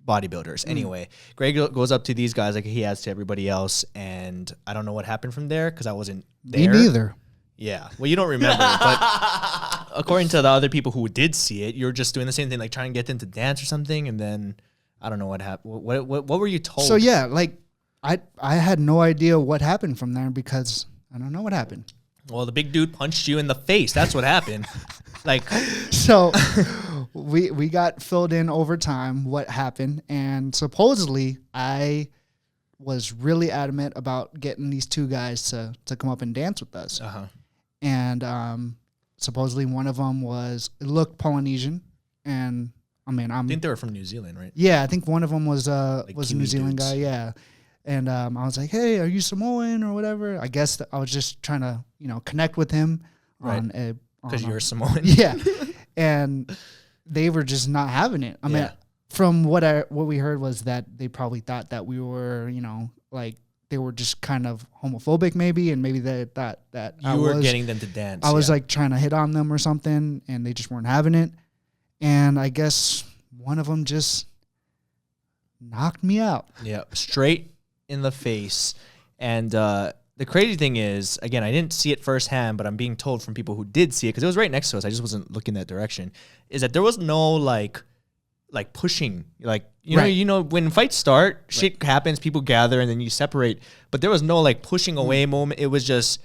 A: bodybuilders. Anyway, Greg goes up to these guys like he has to everybody else, and I don't know what happened from there because I wasn't there.
B: Me neither.
A: Yeah. Well, you don't remember, but according to the other people who did see it, you're just doing the same thing, like trying to get them to dance or something, and then I don't know what happened. What were you told?
B: So yeah, like I had no idea what happened from there because I don't know what happened.
A: Well, the big dude punched you in the face. That's what happened. Like,
B: so we got filled in over time what happened, and supposedly I was really adamant about getting these two guys to come up and dance with us. And supposedly one of them looked Polynesian, and I mean
A: I think they were from New Zealand, right?
B: Yeah, I think one of them was a New Zealand
A: dudes.
B: guy. Yeah. And I was like, hey, are you Samoan or whatever? I guess I was just trying to, connect with him.
A: Right. Because you're Samoan.
B: Yeah. And they were just not having it. I mean, from what we heard was that they probably thought that we were, like they were just kind of homophobic maybe. And maybe they thought that
A: you were getting them to dance.
B: I was like trying to hit on them or something, and they just weren't having it. And I guess one of them just knocked me out.
A: Yeah. Straight in the face. And the crazy thing is, again, I didn't see it firsthand, but I'm being told from people who did see it because it was right next to us. I just wasn't looking that direction. Is that there was no like pushing, like you know when fights start, shit happens, people gather, and then you separate. But there was no like pushing away moment. It was just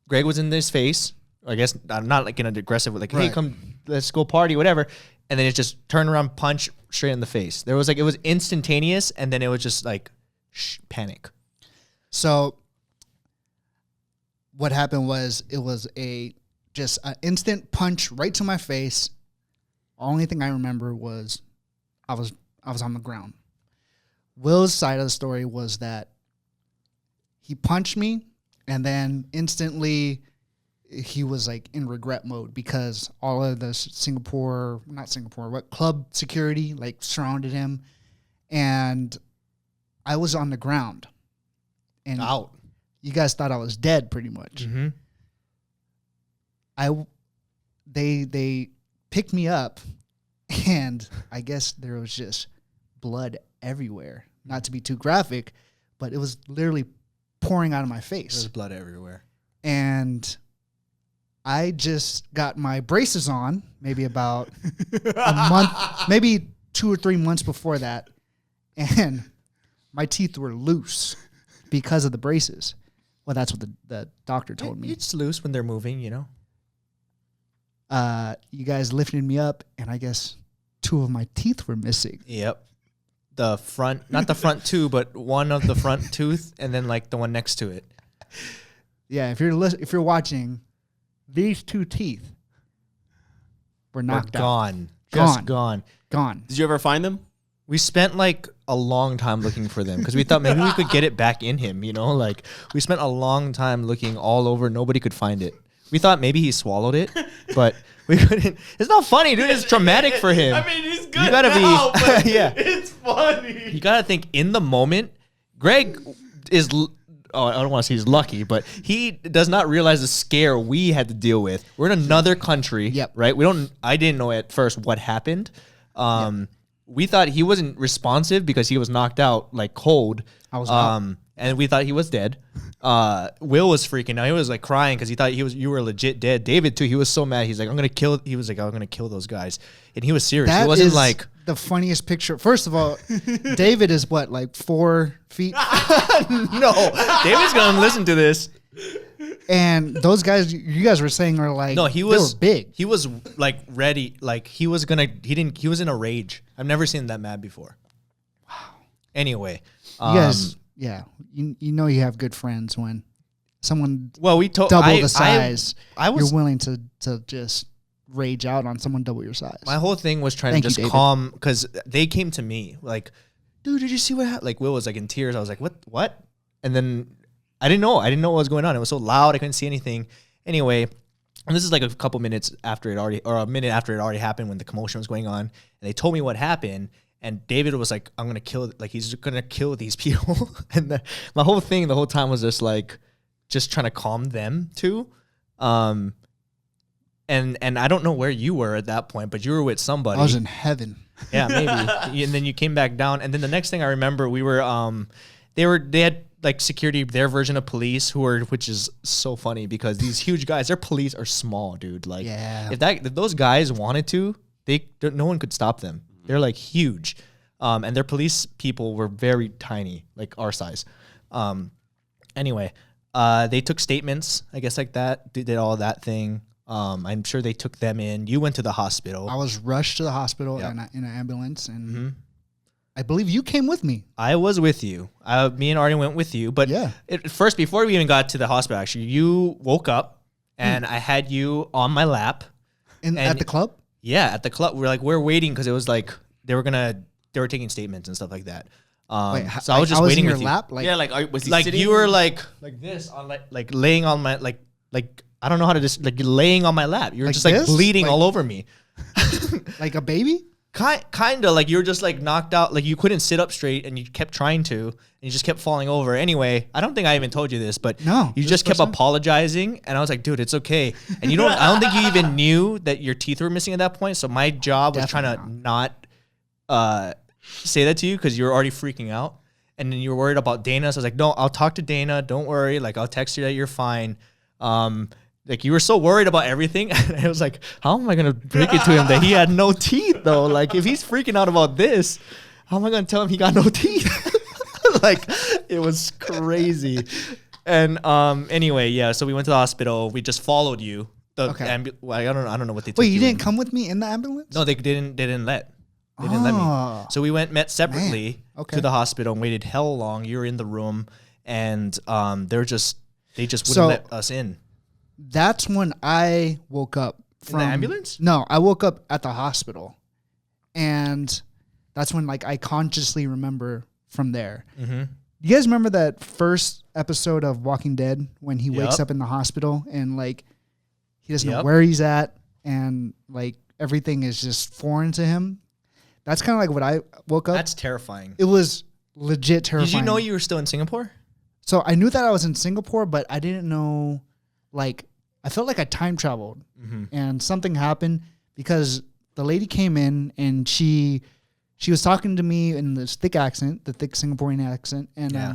A: Greg was in his face. I guess not like in an aggressive, like hey, come, let's go party, whatever. And then it just turn around, punch straight in the face. There was like it was instantaneous, and then it was just like panic.
B: So what happened was it was just an instant punch right to my face. Only thing I remember was I was on the ground. Will's side of the story was that he punched me, and then instantly he was like in regret mode because all of the club security like surrounded him, and I was on the ground. And
A: out.
B: You guys thought I was dead, pretty much.
A: Mm-hmm.
B: They picked me up, and I guess there was just blood everywhere. Not to be too graphic, but it was literally pouring out of my face.
A: There's blood everywhere.
B: And I just got my braces on, maybe about a month, maybe 2 or 3 months before that, and my teeth were loose because of the braces. Well, that's what the doctor told me.
A: It's loose when they're moving,
B: You guys lifted me up, and I guess 2 of my teeth were missing.
A: Yep. The front, not the front 2, but one of the front tooth, and then like the one next to it.
B: Yeah, if you're watching, these 2 teeth were knocked out.
A: Gone. Just gone.
B: Gone.
D: Did you ever find them?
A: We spent like a long time looking for them because we thought maybe we could get it back in him, like we spent a long time looking all over. Nobody could find it. We thought maybe he swallowed it, but we couldn't. It's not funny, dude. It's traumatic for him.
D: I mean, he's good
A: You gotta
D: now,
A: be,
D: but
A: yeah.
D: it's funny.
A: You gotta think in the moment. Greg is, I don't want to say he's lucky, but he does not realize the scare we had to deal with. We're in another country, right? I didn't know at first what happened. We thought he wasn't responsive because he was knocked out, like cold.
B: I was out.
A: And we thought he was dead. Will was freaking out. He was like crying because he thought you were legit dead. David too. He was so mad. He's like, I'm gonna kill those guys. And he was serious.
B: That
A: he wasn't
B: is
A: like
B: the funniest picture. First of all, David is what, like 4 feet?
A: no. David's gonna listen to this.
B: And those guys you guys were saying are like,
A: No,
B: they were big.
A: He was like ready. Like he was in a rage. I've never seen him that mad before. Wow. Anyway,
B: You guys, yeah, you know you have good friends when someone
A: well, we told
B: double the size.
A: I was
B: you're willing to just rage out on someone double your size.
A: my whole thing was trying
B: Thank
A: to
B: you,
A: just
B: David.
A: calm because they came to me like, dude, did you see what happened? Like Will was like in tears. I was like, what? And then I didn't know what was going on. It was so loud. I couldn't see anything. Anyway, and this is like a couple minutes after it already, or a minute after it already happened when the commotion was going on. And they told me what happened. And David was like, I'm going to kill, like, he's going to kill these people. And my whole thing the whole time was just like, just trying to calm them too. And I don't know where you were at that point, but you were with somebody.
B: I was in heaven.
A: Yeah, maybe. And then you came back down. And then the next thing I remember, we were, they had like security, their version of police which is so funny because these huge guys, their police are small, dude. Like
B: Yeah.
A: if those guys wanted to, no one could stop them. They're like huge. And their police people were very tiny, like our size. Anyway, they took statements, I guess like that, did all that thing. I'm sure they took them in. You went to the hospital.
B: I was rushed to the hospital
A: Yep.
B: in an ambulance, and I believe you came with me.
A: I was with you. Me and Artie went with you. But
B: Yeah.
A: First, before we even got to the hospital, actually, you woke up and I had you on my lap.
B: At the club?
A: Yeah, at the club. We're waiting because it was like they were taking statements and stuff like that. So I was just waiting
B: in your
A: with you.
B: lap. Like,
D: yeah, like was he
A: Like
D: sitting?
A: you were like this on like laying on my like I don't know how to just like laying on my lap. You were
B: Like
A: just like
B: this?
A: bleeding
B: Like-
A: all over me.
B: like a baby.
A: Kind of like you were just like knocked out, like you couldn't sit up straight and you kept trying to and you just kept falling over. Anyway, I don't think I even told you this, but
B: No,
A: you
B: this
A: just kept
B: first time?
A: apologizing and I was like, dude, it's okay. And I don't think you even knew that your teeth were missing at that point. So my job was trying to
B: Definitely
A: not say that to you because you were already freaking out. And then you were worried about Dana. So I was like, no, I'll talk to Dana. Don't worry. Like I'll text you that you're fine. Like you were so worried about everything. And I was like, how am I going to break it to him that he had no teeth though? Like if he's freaking out about this, how am I going to tell him he got no teeth? Like it was crazy. And anyway, yeah. So we went to the hospital. We just followed you.
B: Okay.
A: I don't know what they took
B: Wait, you
A: in.
B: didn't come with me in the ambulance?
A: No, they didn't let. They didn't let me.
B: Oh.
A: So we met separately
B: Okay.
A: to the hospital and waited hell long. You were in the room and they just wouldn't
B: So-
A: let us in.
B: That's when I woke up from
A: the ambulance?
B: No, I woke up at the hospital, and that's when like I consciously remember from there.
A: Mm-hmm.
B: You guys remember that first episode of Walking Dead when he wakes
A: Yep.
B: up in the hospital and like he doesn't know
A: Yep.
B: where he's at and like everything is just foreign to him? That's kind of like what I woke up.
A: That's terrifying.
B: It was legit terrifying.
A: Did you know you were still in Singapore?
B: So I knew that I was in Singapore, but I didn't know, like, I felt like I time traveled and something happened because the lady came in and she was talking to me in this thick accent, the thick Singaporean accent. And
A: Yeah.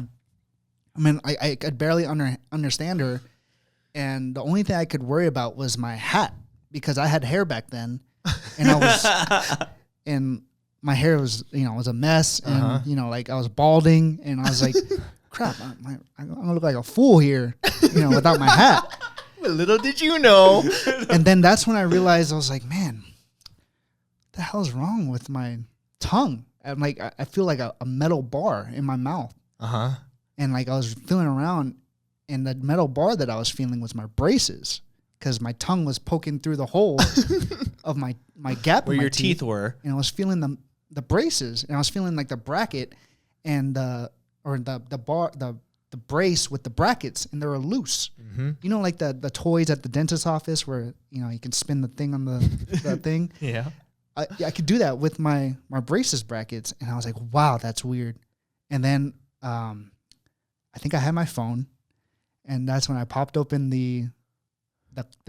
B: I mean, I could barely understand her. And the only thing I could worry about was my hat because I had hair back then and I was, and my hair was, was a mess and, like I was balding and I was like, crap, I'm gonna look like a fool here, without my hat.
A: Well, little did you know.
B: And then that's when I realized I was like, man, what the hell's wrong with my tongue? I'm like, I feel like a metal bar in my mouth.
A: Uh-huh.
B: And like I was feeling around and the metal bar that I was feeling was my braces because my tongue was poking through the hole of my gap
A: Where
B: in my
A: your teeth were.
B: and I was feeling the braces and I was feeling like the bracket and the bar the brace with the brackets and they were loose.
A: Mm-hmm.
B: Like the toys at the dentist's office where you can spin the thing on the thing.
A: Yeah.
B: I could do that with my braces brackets and I was like, wow, that's weird. And then I think I had my phone and that's when I popped open the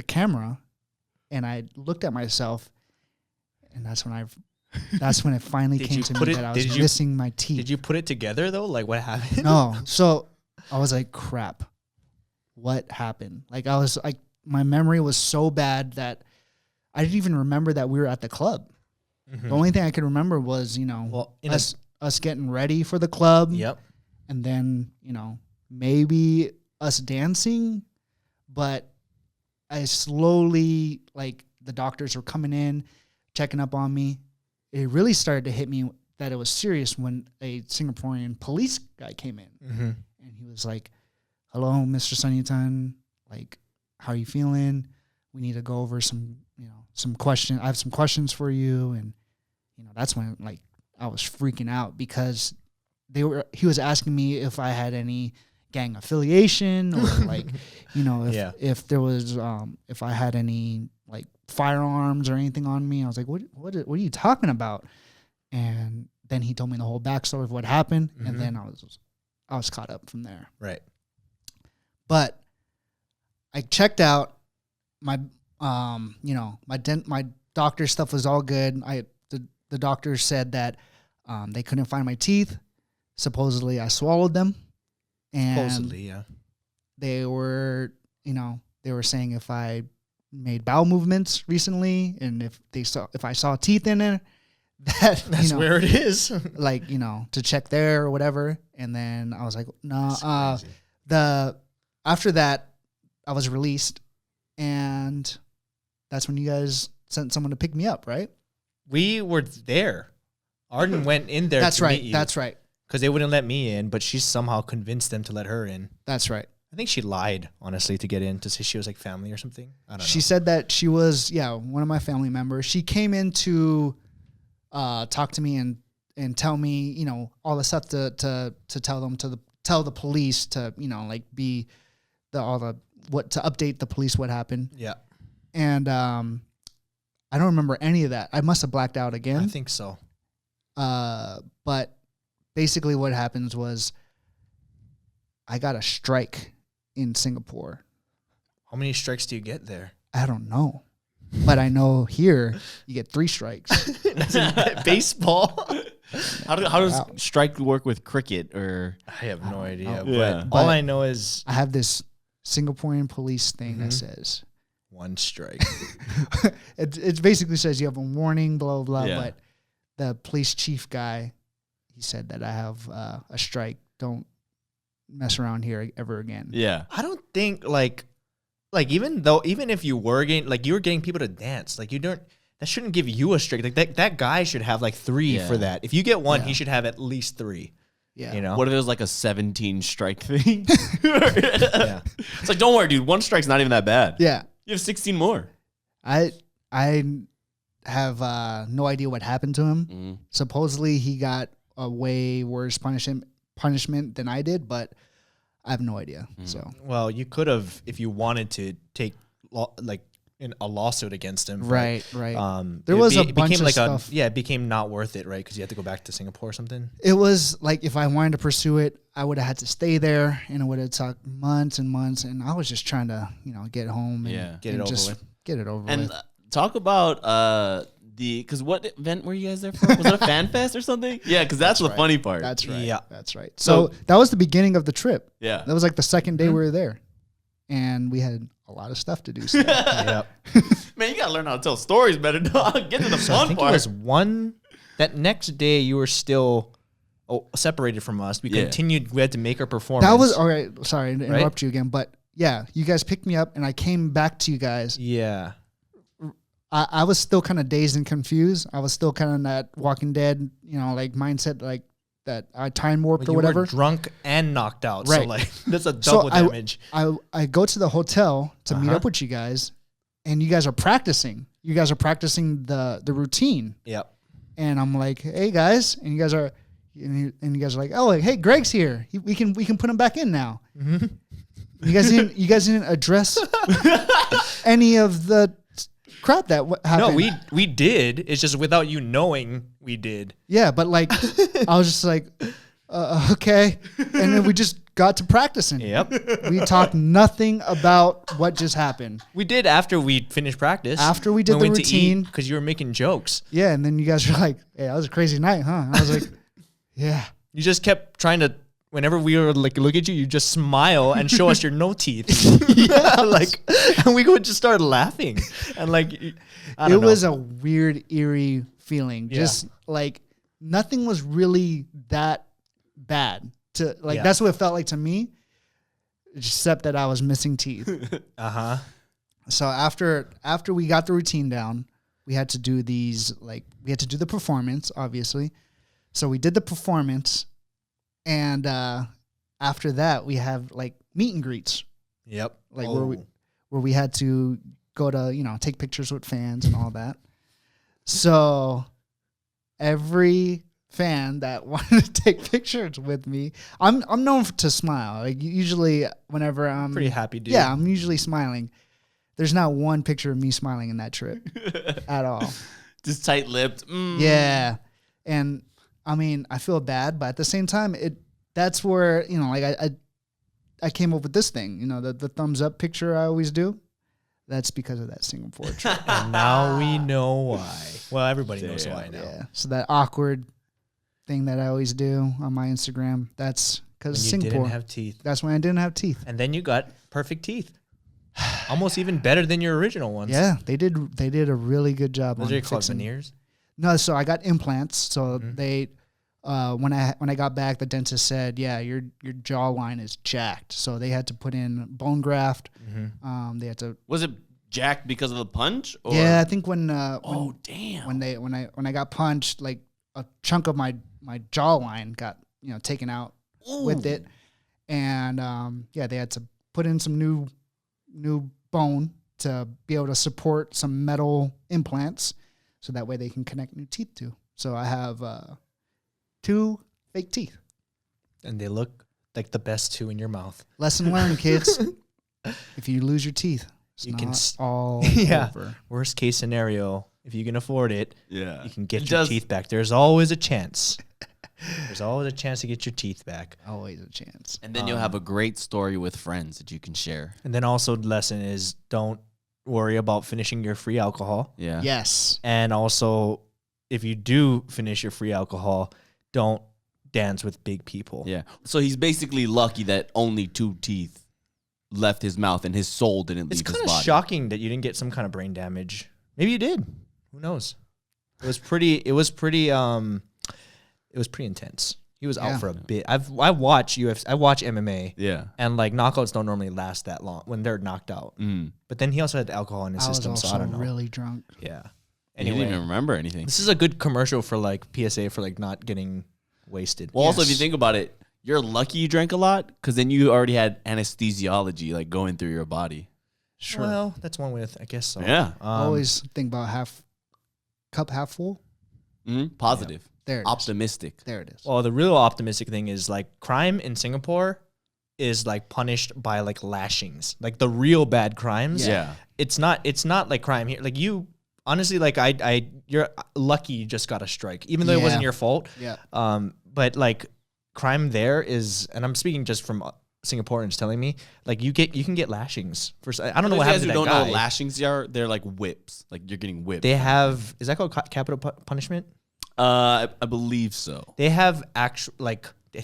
B: camera and I looked at myself and that's when it finally
A: Did
B: came
A: you
B: to
A: put
B: me
A: it-
B: that I was
A: did you-
B: missing my teeth.
A: Did you put it together though? Like what happened?
B: No. So I was like, crap, what happened? Like I was like, my memory was so bad that I didn't even remember that we were at the club.
A: Mhm.
B: The only thing I could remember was,
A: Well,
B: us getting ready for the club.
A: Yep.
B: And then, maybe us dancing, but I slowly, like the doctors were coming in, checking up on me. It really started to hit me that it was serious when a Singaporean police guy came in, and he was like, "Hello, Mr. Sanyatan. Like, how are you feeling? We need to go over some questions. I have some questions for you." And that's when like I was freaking out because he was asking me if I had any gang affiliation or like, if there was, if I had any like firearms or anything on me. I was like, what are you talking about? And then he told me the whole backstory of what happened. And then I was caught up from there.
A: Right.
B: But I checked out my, my doctor stuff was all good. The doctor said that, they couldn't find my teeth. Supposedly I swallowed them. And
A: Supposedly, yeah.
B: They were saying if I made bowel movements recently and if I saw teeth in it, that's
A: where it is.
B: like, to check there or whatever. And then I was like, no, after that I was released, and that's when you guys sent someone to pick me up, right?
A: We were there. Arden went in there.
B: That's
A: to
B: right.
A: meet you.
B: That's right.
A: Because they wouldn't let me in, but she somehow convinced them to let her in.
B: That's right.
A: I think she lied, honestly, to get in, to say she was like family or something. I don't know.
B: She said that she was, one of my family members. She came in to talk to me and tell me, all the stuff to tell them tell the police to, be to update the police what happened.
A: Yeah.
B: And I don't remember any of that. I must have blacked out again.
A: I think so.
B: But basically what happens was I got a strike in Singapore.
A: How many strikes do you get there?
B: I don't know. But I know here you get 3 strikes.
A: That's in baseball.
D: How does strike work with cricket? Or
A: I have no idea.
D: Yeah.
A: But all I know is
B: I have this Singaporean police thing that says
A: 1 strike.
B: it basically says you have a warning, blah, blah, blah.
D: Yeah.
B: But the police chief guy, he said that I have a strike. Don't mess around here ever again.
D: yeah.
A: I don't think like even if you were getting people to dance, like that shouldn't give you a strike. Like that guy should have like 3 for that. If you get 1, he should have at least 3.
B: Yeah.
D: What if it was like a 17 strike thing?
A: Yeah.
D: It's like, don't worry, dude. 1 strike's not even that bad.
B: Yeah.
D: You have 16 more.
B: I have no idea what happened to him. Supposedly he got a way worse punishment than I did, but I have no idea. So
A: Well, you could have, if you wanted to take a lawsuit against him.
B: right.
A: There
B: was a bunch of stuff.
A: It became not worth it, right? Because you had to go back to Singapore or something.
B: It was like if I wanted to pursue it, I would have had to stay there, and it would have took months and months. And I was just trying to, get home and
A: Get it over
B: just
A: with.
B: get it over
D: And
B: with.
D: talk about because what event were you guys there for? Was it a fan fest or something? Yeah, because that's the funny part.
B: That's right.
A: Yeah.
B: That's right. So that was the beginning of the trip.
D: Yeah.
B: That was like the second day we were there, and we had a lot of stuff to do. Still.
A: Yep.
D: Man, you gotta learn how to tell stories better, dog. Get to the
A: I
D: fun
A: think
D: part.
A: it was that next day you were still separated from us. We continued. We had to make our performance.
B: That was all right. Sorry to interrupt you again, but yeah, you guys picked me up, and I came back to you guys.
A: Yeah.
B: I was still kind of dazed and confused. I was still kind of in that Walking Dead, like mindset, like that I time warped or
A: You
B: whatever.
A: were drunk and knocked out.
B: Right.
A: So like that's a double damage.
B: I go to the hotel to meet up with you guys, and you guys are practicing. You guys are practicing the routine.
A: Yep.
B: And I'm like, hey guys, and you guys are like, oh, like, hey, Greg's here. We can put him back in now. Mm-hmm. You guys didn't address any of the crap that happened.
A: No, we did. It's just without you knowing we did.
B: Yeah, but like, I was just like, okay. And then we just got to practicing.
A: Yep.
B: We talked nothing about what just happened.
A: We did after we finished practice.
B: After we did the routine.
A: Because you were making jokes.
B: Yeah, and then you guys were like, hey, that was a crazy night, huh? I was like, yeah.
A: You just kept trying to, whenever we were like, look at you, you just smile and show us your no teeth. And we would just start laughing. And like, I don't know.
B: It was a weird, eerie feeling.
A: Yeah.
B: Just like nothing was really that bad. That's what it felt like to me, except that I was missing teeth.
A: Uh-huh.
B: So after we got the routine down, we had to do the performance, obviously. So we did the performance, and after that we have like meet and greets,
A: Yep.
B: like where we had to go to take pictures with fans and all that. So every fan that wanted to take pictures with me, I'm known to smile. Like usually whenever I'm
A: Pretty happy dude.
B: Yeah, I'm usually smiling. There's not one picture of me smiling in that trip at all.
D: Just tight-lipped.
B: Yeah. And I mean, I feel bad, but at the same time, that's where, I came up with this thing, the thumbs up picture I always do. That's because of that Singapore trip.
A: And now we know why. Well, everybody knows why now.
B: Yeah. So that awkward thing that I always do on my Instagram, that's because
A: You
B: Singapore.
A: didn't have teeth.
B: That's when I didn't have teeth.
A: And then you got perfect teeth. Almost even better than your original ones.
B: Yeah, they did a really good job.
A: Those
B: on
A: are called
B: fixing.
A: veneers.
B: No, so I got implants. So they, when I got back, the dentist said, "Yeah, your jawline is jacked." So they had to put in bone graft. They had to.
D: Was it jacked because of the punch? Or?
B: Yeah, I think when
D: damn.
B: when I got punched, like a chunk of my jawline got taken out with it, and they had to put in some new bone to be able to support some metal implants, so that way they can connect new teeth to. So I have 2 fake teeth.
A: And they look like the best two in your mouth.
B: Lesson learned, kids. If you lose your teeth, it's
A: You can
B: not all
A: Yeah.
B: over.
A: Worst case scenario, if you can afford it,
D: Yeah.
A: you can get your teeth back. There's always a chance. There's always a chance to get your teeth back.
B: Always a chance.
D: And then you'll have a great story with friends that you can share.
A: And then also the lesson is don't worry about finishing your free alcohol.
D: Yeah.
B: Yes.
A: And also, if you do finish your free alcohol, don't dance with big people.
D: Yeah. So he's basically lucky that only 2 teeth left his mouth and his soul didn't
A: It's
D: leave his
A: kind of
D: body.
A: shocking that you didn't get some kind of brain damage. Maybe you did. Who knows? It was pretty intense. He was out for a bit. I watch UFC. I watch MMA.
D: Yeah.
A: And like knockouts don't normally last that long when they're knocked out. But then he also had alcohol in his
B: I was
A: system,
B: also
A: so I don't know.
B: really drunk.
A: Yeah.
D: And he didn't even remember anything.
A: This is a good commercial for like PSA for like not getting wasted.
D: Well, also, if you think about it, you're lucky you drank a lot because then you already had anesthesiology like going through your body.
B: Sure.
A: Well, that's one way. I guess so.
D: Yeah.
B: Always think about cup half full.
D: Positive.
B: There it is.
D: Optimistic.
B: There it is.
A: Well, the real optimistic thing is like crime in Singapore is like punished by like lashings. Like the real bad crimes.
D: Yeah.
A: It's not like crime here. Like you honestly, like you're lucky you just got a strike, even though it wasn't your fault.
B: Yeah.
A: But like crime there is, and I'm speaking just from Singaporeans telling me, like you can get lashings for. I don't know what happened to that
D: don't
A: guy.
D: know lashings are, they're like whips. Like you're getting whipped.
A: They have, is that called capital punishment?
D: I believe so.
A: They have actual like I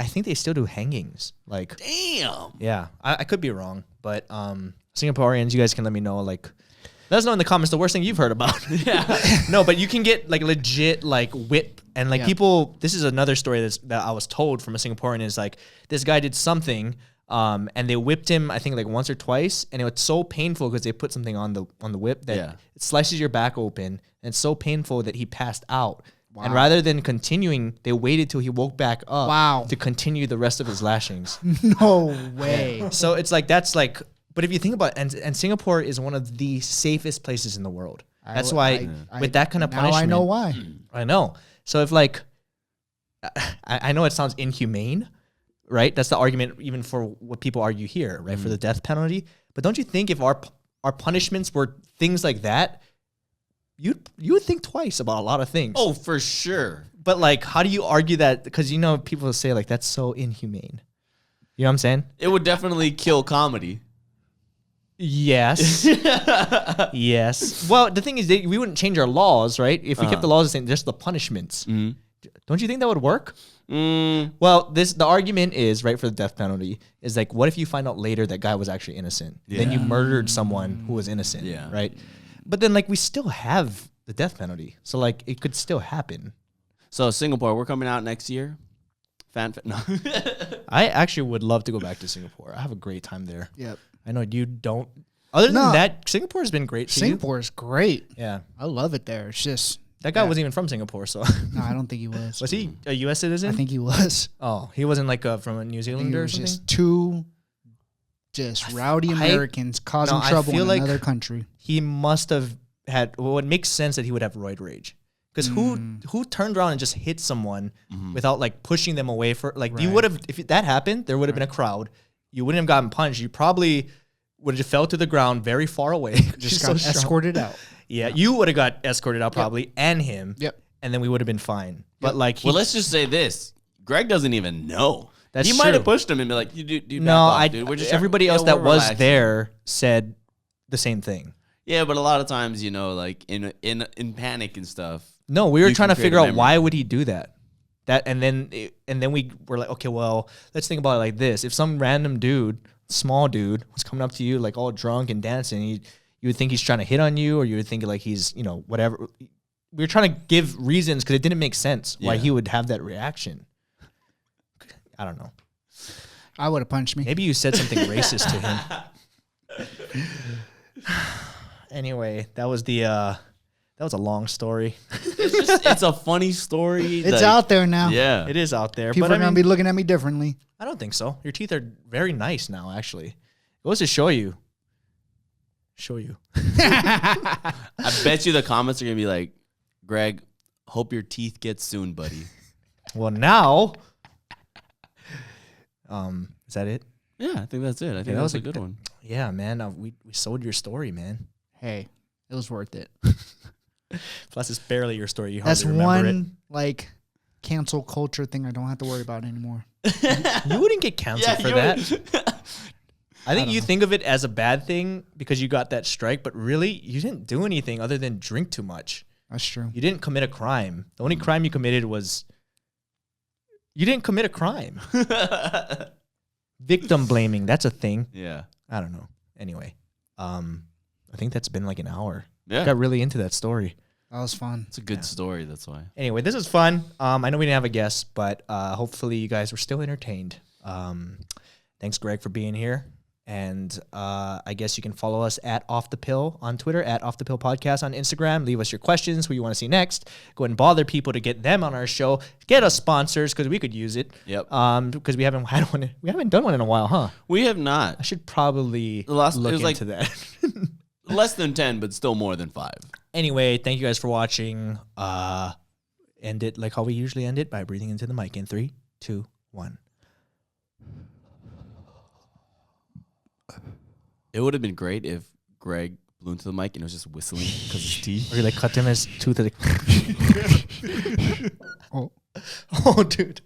A: think they still do hangings. Like
D: Damn.
A: yeah, I could be wrong, but Singaporeans, you guys can let me know. Like let us know in the comments the worst thing you've heard about.
D: Yeah.
A: No, but you can get like legit like whip and like people. This is another story that I was told from a Singaporean is like this guy did something. And they whipped him, I think, like once or twice, and it was so painful because they put something on the whip that it slices your back open, and it's so painful that he passed out. Wow. And rather than continuing, they waited till he woke back up to continue the rest of his lashings.
B: No way.
A: So it's like that's like, but if you think about it, and Singapore is one of the safest places in the world. That's why with that kind of punishment,
B: now I know why.
A: I know. So if like, I know it sounds inhumane. Right, that's the argument even for what people argue here, right, for the death penalty. But don't you think if our punishments were things like that, you would think twice about a lot of things?
D: Oh, for sure.
A: But like, how do you argue that? Because people say like that's so inhumane. You know what I'm saying?
D: It would definitely kill comedy.
A: Yes. Yes. Well, the thing is, we wouldn't change our laws, right? If we kept the laws the same, just the punishments. Don't you think that would work? Well, the argument is, right, for the death penalty is like, what if you find out later that guy was actually innocent? Yeah. Then you murdered someone who was innocent, right? But then like we still have the death penalty. So like it could still happen.
D: So Singapore, we're coming out next year. No.
A: I actually would love to go back to Singapore. I have a great time there.
B: Yep.
A: I know you don't. Other than that, Singapore has been great for you.
B: Singapore is great.
A: Yeah.
B: I love it there. It's just
A: That guy
B: Yeah.
A: wasn't even from Singapore, so
B: No, I don't think he was.
A: was he a U.S. citizen?
B: I think he was.
A: Oh, he wasn't like from a New
B: I think
A: Zealand
B: it
A: or
B: was
A: something.
B: just two rowdy Americans causing
A: I
B: trouble
A: feel
B: in
A: like-
B: another country.
A: He must have had. Well, it makes sense that he would have roid rage. Because who turned around and just hit someone without like pushing them away for like you
B: Right.
A: would have if that happened there would have been a crowd, you wouldn't have gotten punched, you probably would have fell to the ground very far away.
B: Just
A: So
B: got
A: strong.
B: escorted out.
A: Yeah, you would have got escorted out probably and him.
B: Yep.
A: And then we would have been fine. But like he,
D: Well, let's just say this: Greg doesn't even know.
A: That's
D: he might have
A: true.
D: pushed him and be like, "You dude,
A: no,
D: back off,
A: I
D: dude. We're just
A: everybody
D: trying-
A: else
D: yeah,
A: that
D: we're
A: was
D: relaxing."
A: there said the same thing.
D: Yeah, but a lot of times, you know, like in panic and stuff.
A: No, we were
D: You
A: trying
D: can
A: to
D: create
A: figure
D: a
A: out
D: memory.
A: why would he do that. And then we were like, okay, well, let's think about it like this. If some random dude, small dude, was coming up to you like all drunk and dancing, you would think he's trying to hit on you, or you would think like he's, you know, whatever. We were trying to give reasons because it didn't make sense why
D: Yeah.
A: he would have that reaction. I don't know.
B: I would have punched me.
A: Maybe you said something racist to him. Anyway, that was a long story.
D: It's a funny story.
B: It's
D: like-
B: out there now.
D: Yeah.
A: It is out there.
B: People
A: but
B: are going to be looking at me differently.
A: I don't think so. Your teeth are very nice now, actually. It goes to show you.
D: I bet you the comments are gonna be like, Greg, hope your teeth get soon, buddy.
A: Well, now, is that it?
D: Yeah, I think that's it. I think
A: that
D: that
A: was
D: was a
A: a
D: good
A: good-
D: one.
A: Yeah, man. We sold your story, man.
B: Hey, it was worth it.
A: Plus, it's barely your story. You
B: That's
A: hardly remember
B: one like cancel culture thing I don't have to worry about anymore.
A: it. You wouldn't get canceled for
D: you
A: that.
D: would-
A: I think
B: don't
A: you
B: know.
A: think of it as a bad thing because you got that strike, but really, you didn't do anything other than drink too much.
B: That's true.
A: You didn't commit a crime. The only crime you committed was you didn't commit a crime. Victim blaming, that's a thing.
D: Yeah.
A: I don't know. Anyway, I think that's been like an hour.
D: Yeah.
A: Got really into that story.
B: That was fun.
D: It's a good story, that's why.
A: Anyway, this is fun. I know we didn't have a guest, but hopefully you guys were still entertained. Thanks, Greg, for being here. And I guess you can follow us at Off the Pill on Twitter, at Off the Pill Podcast on Instagram. Leave us your questions, who you want to see next. Go ahead and bother people to get them on our show. Get us sponsors because we could use it.
D: Yep.
A: Because we haven't had one. We haven't done one in a while, huh?
D: We have not.
A: I should probably
D: The last- it
A: look
D: was like-
A: into that.
D: Less than 10, but still more than 5.
A: Anyway, thank you guys for watching. End it like how we usually end it by breathing into the mic in 3, 2, 1.
D: It would have been great if Greg blew into the mic and was just whistling because his teeth.
A: Or you like cut him his tooth.
B: Oh.
A: Oh, dude.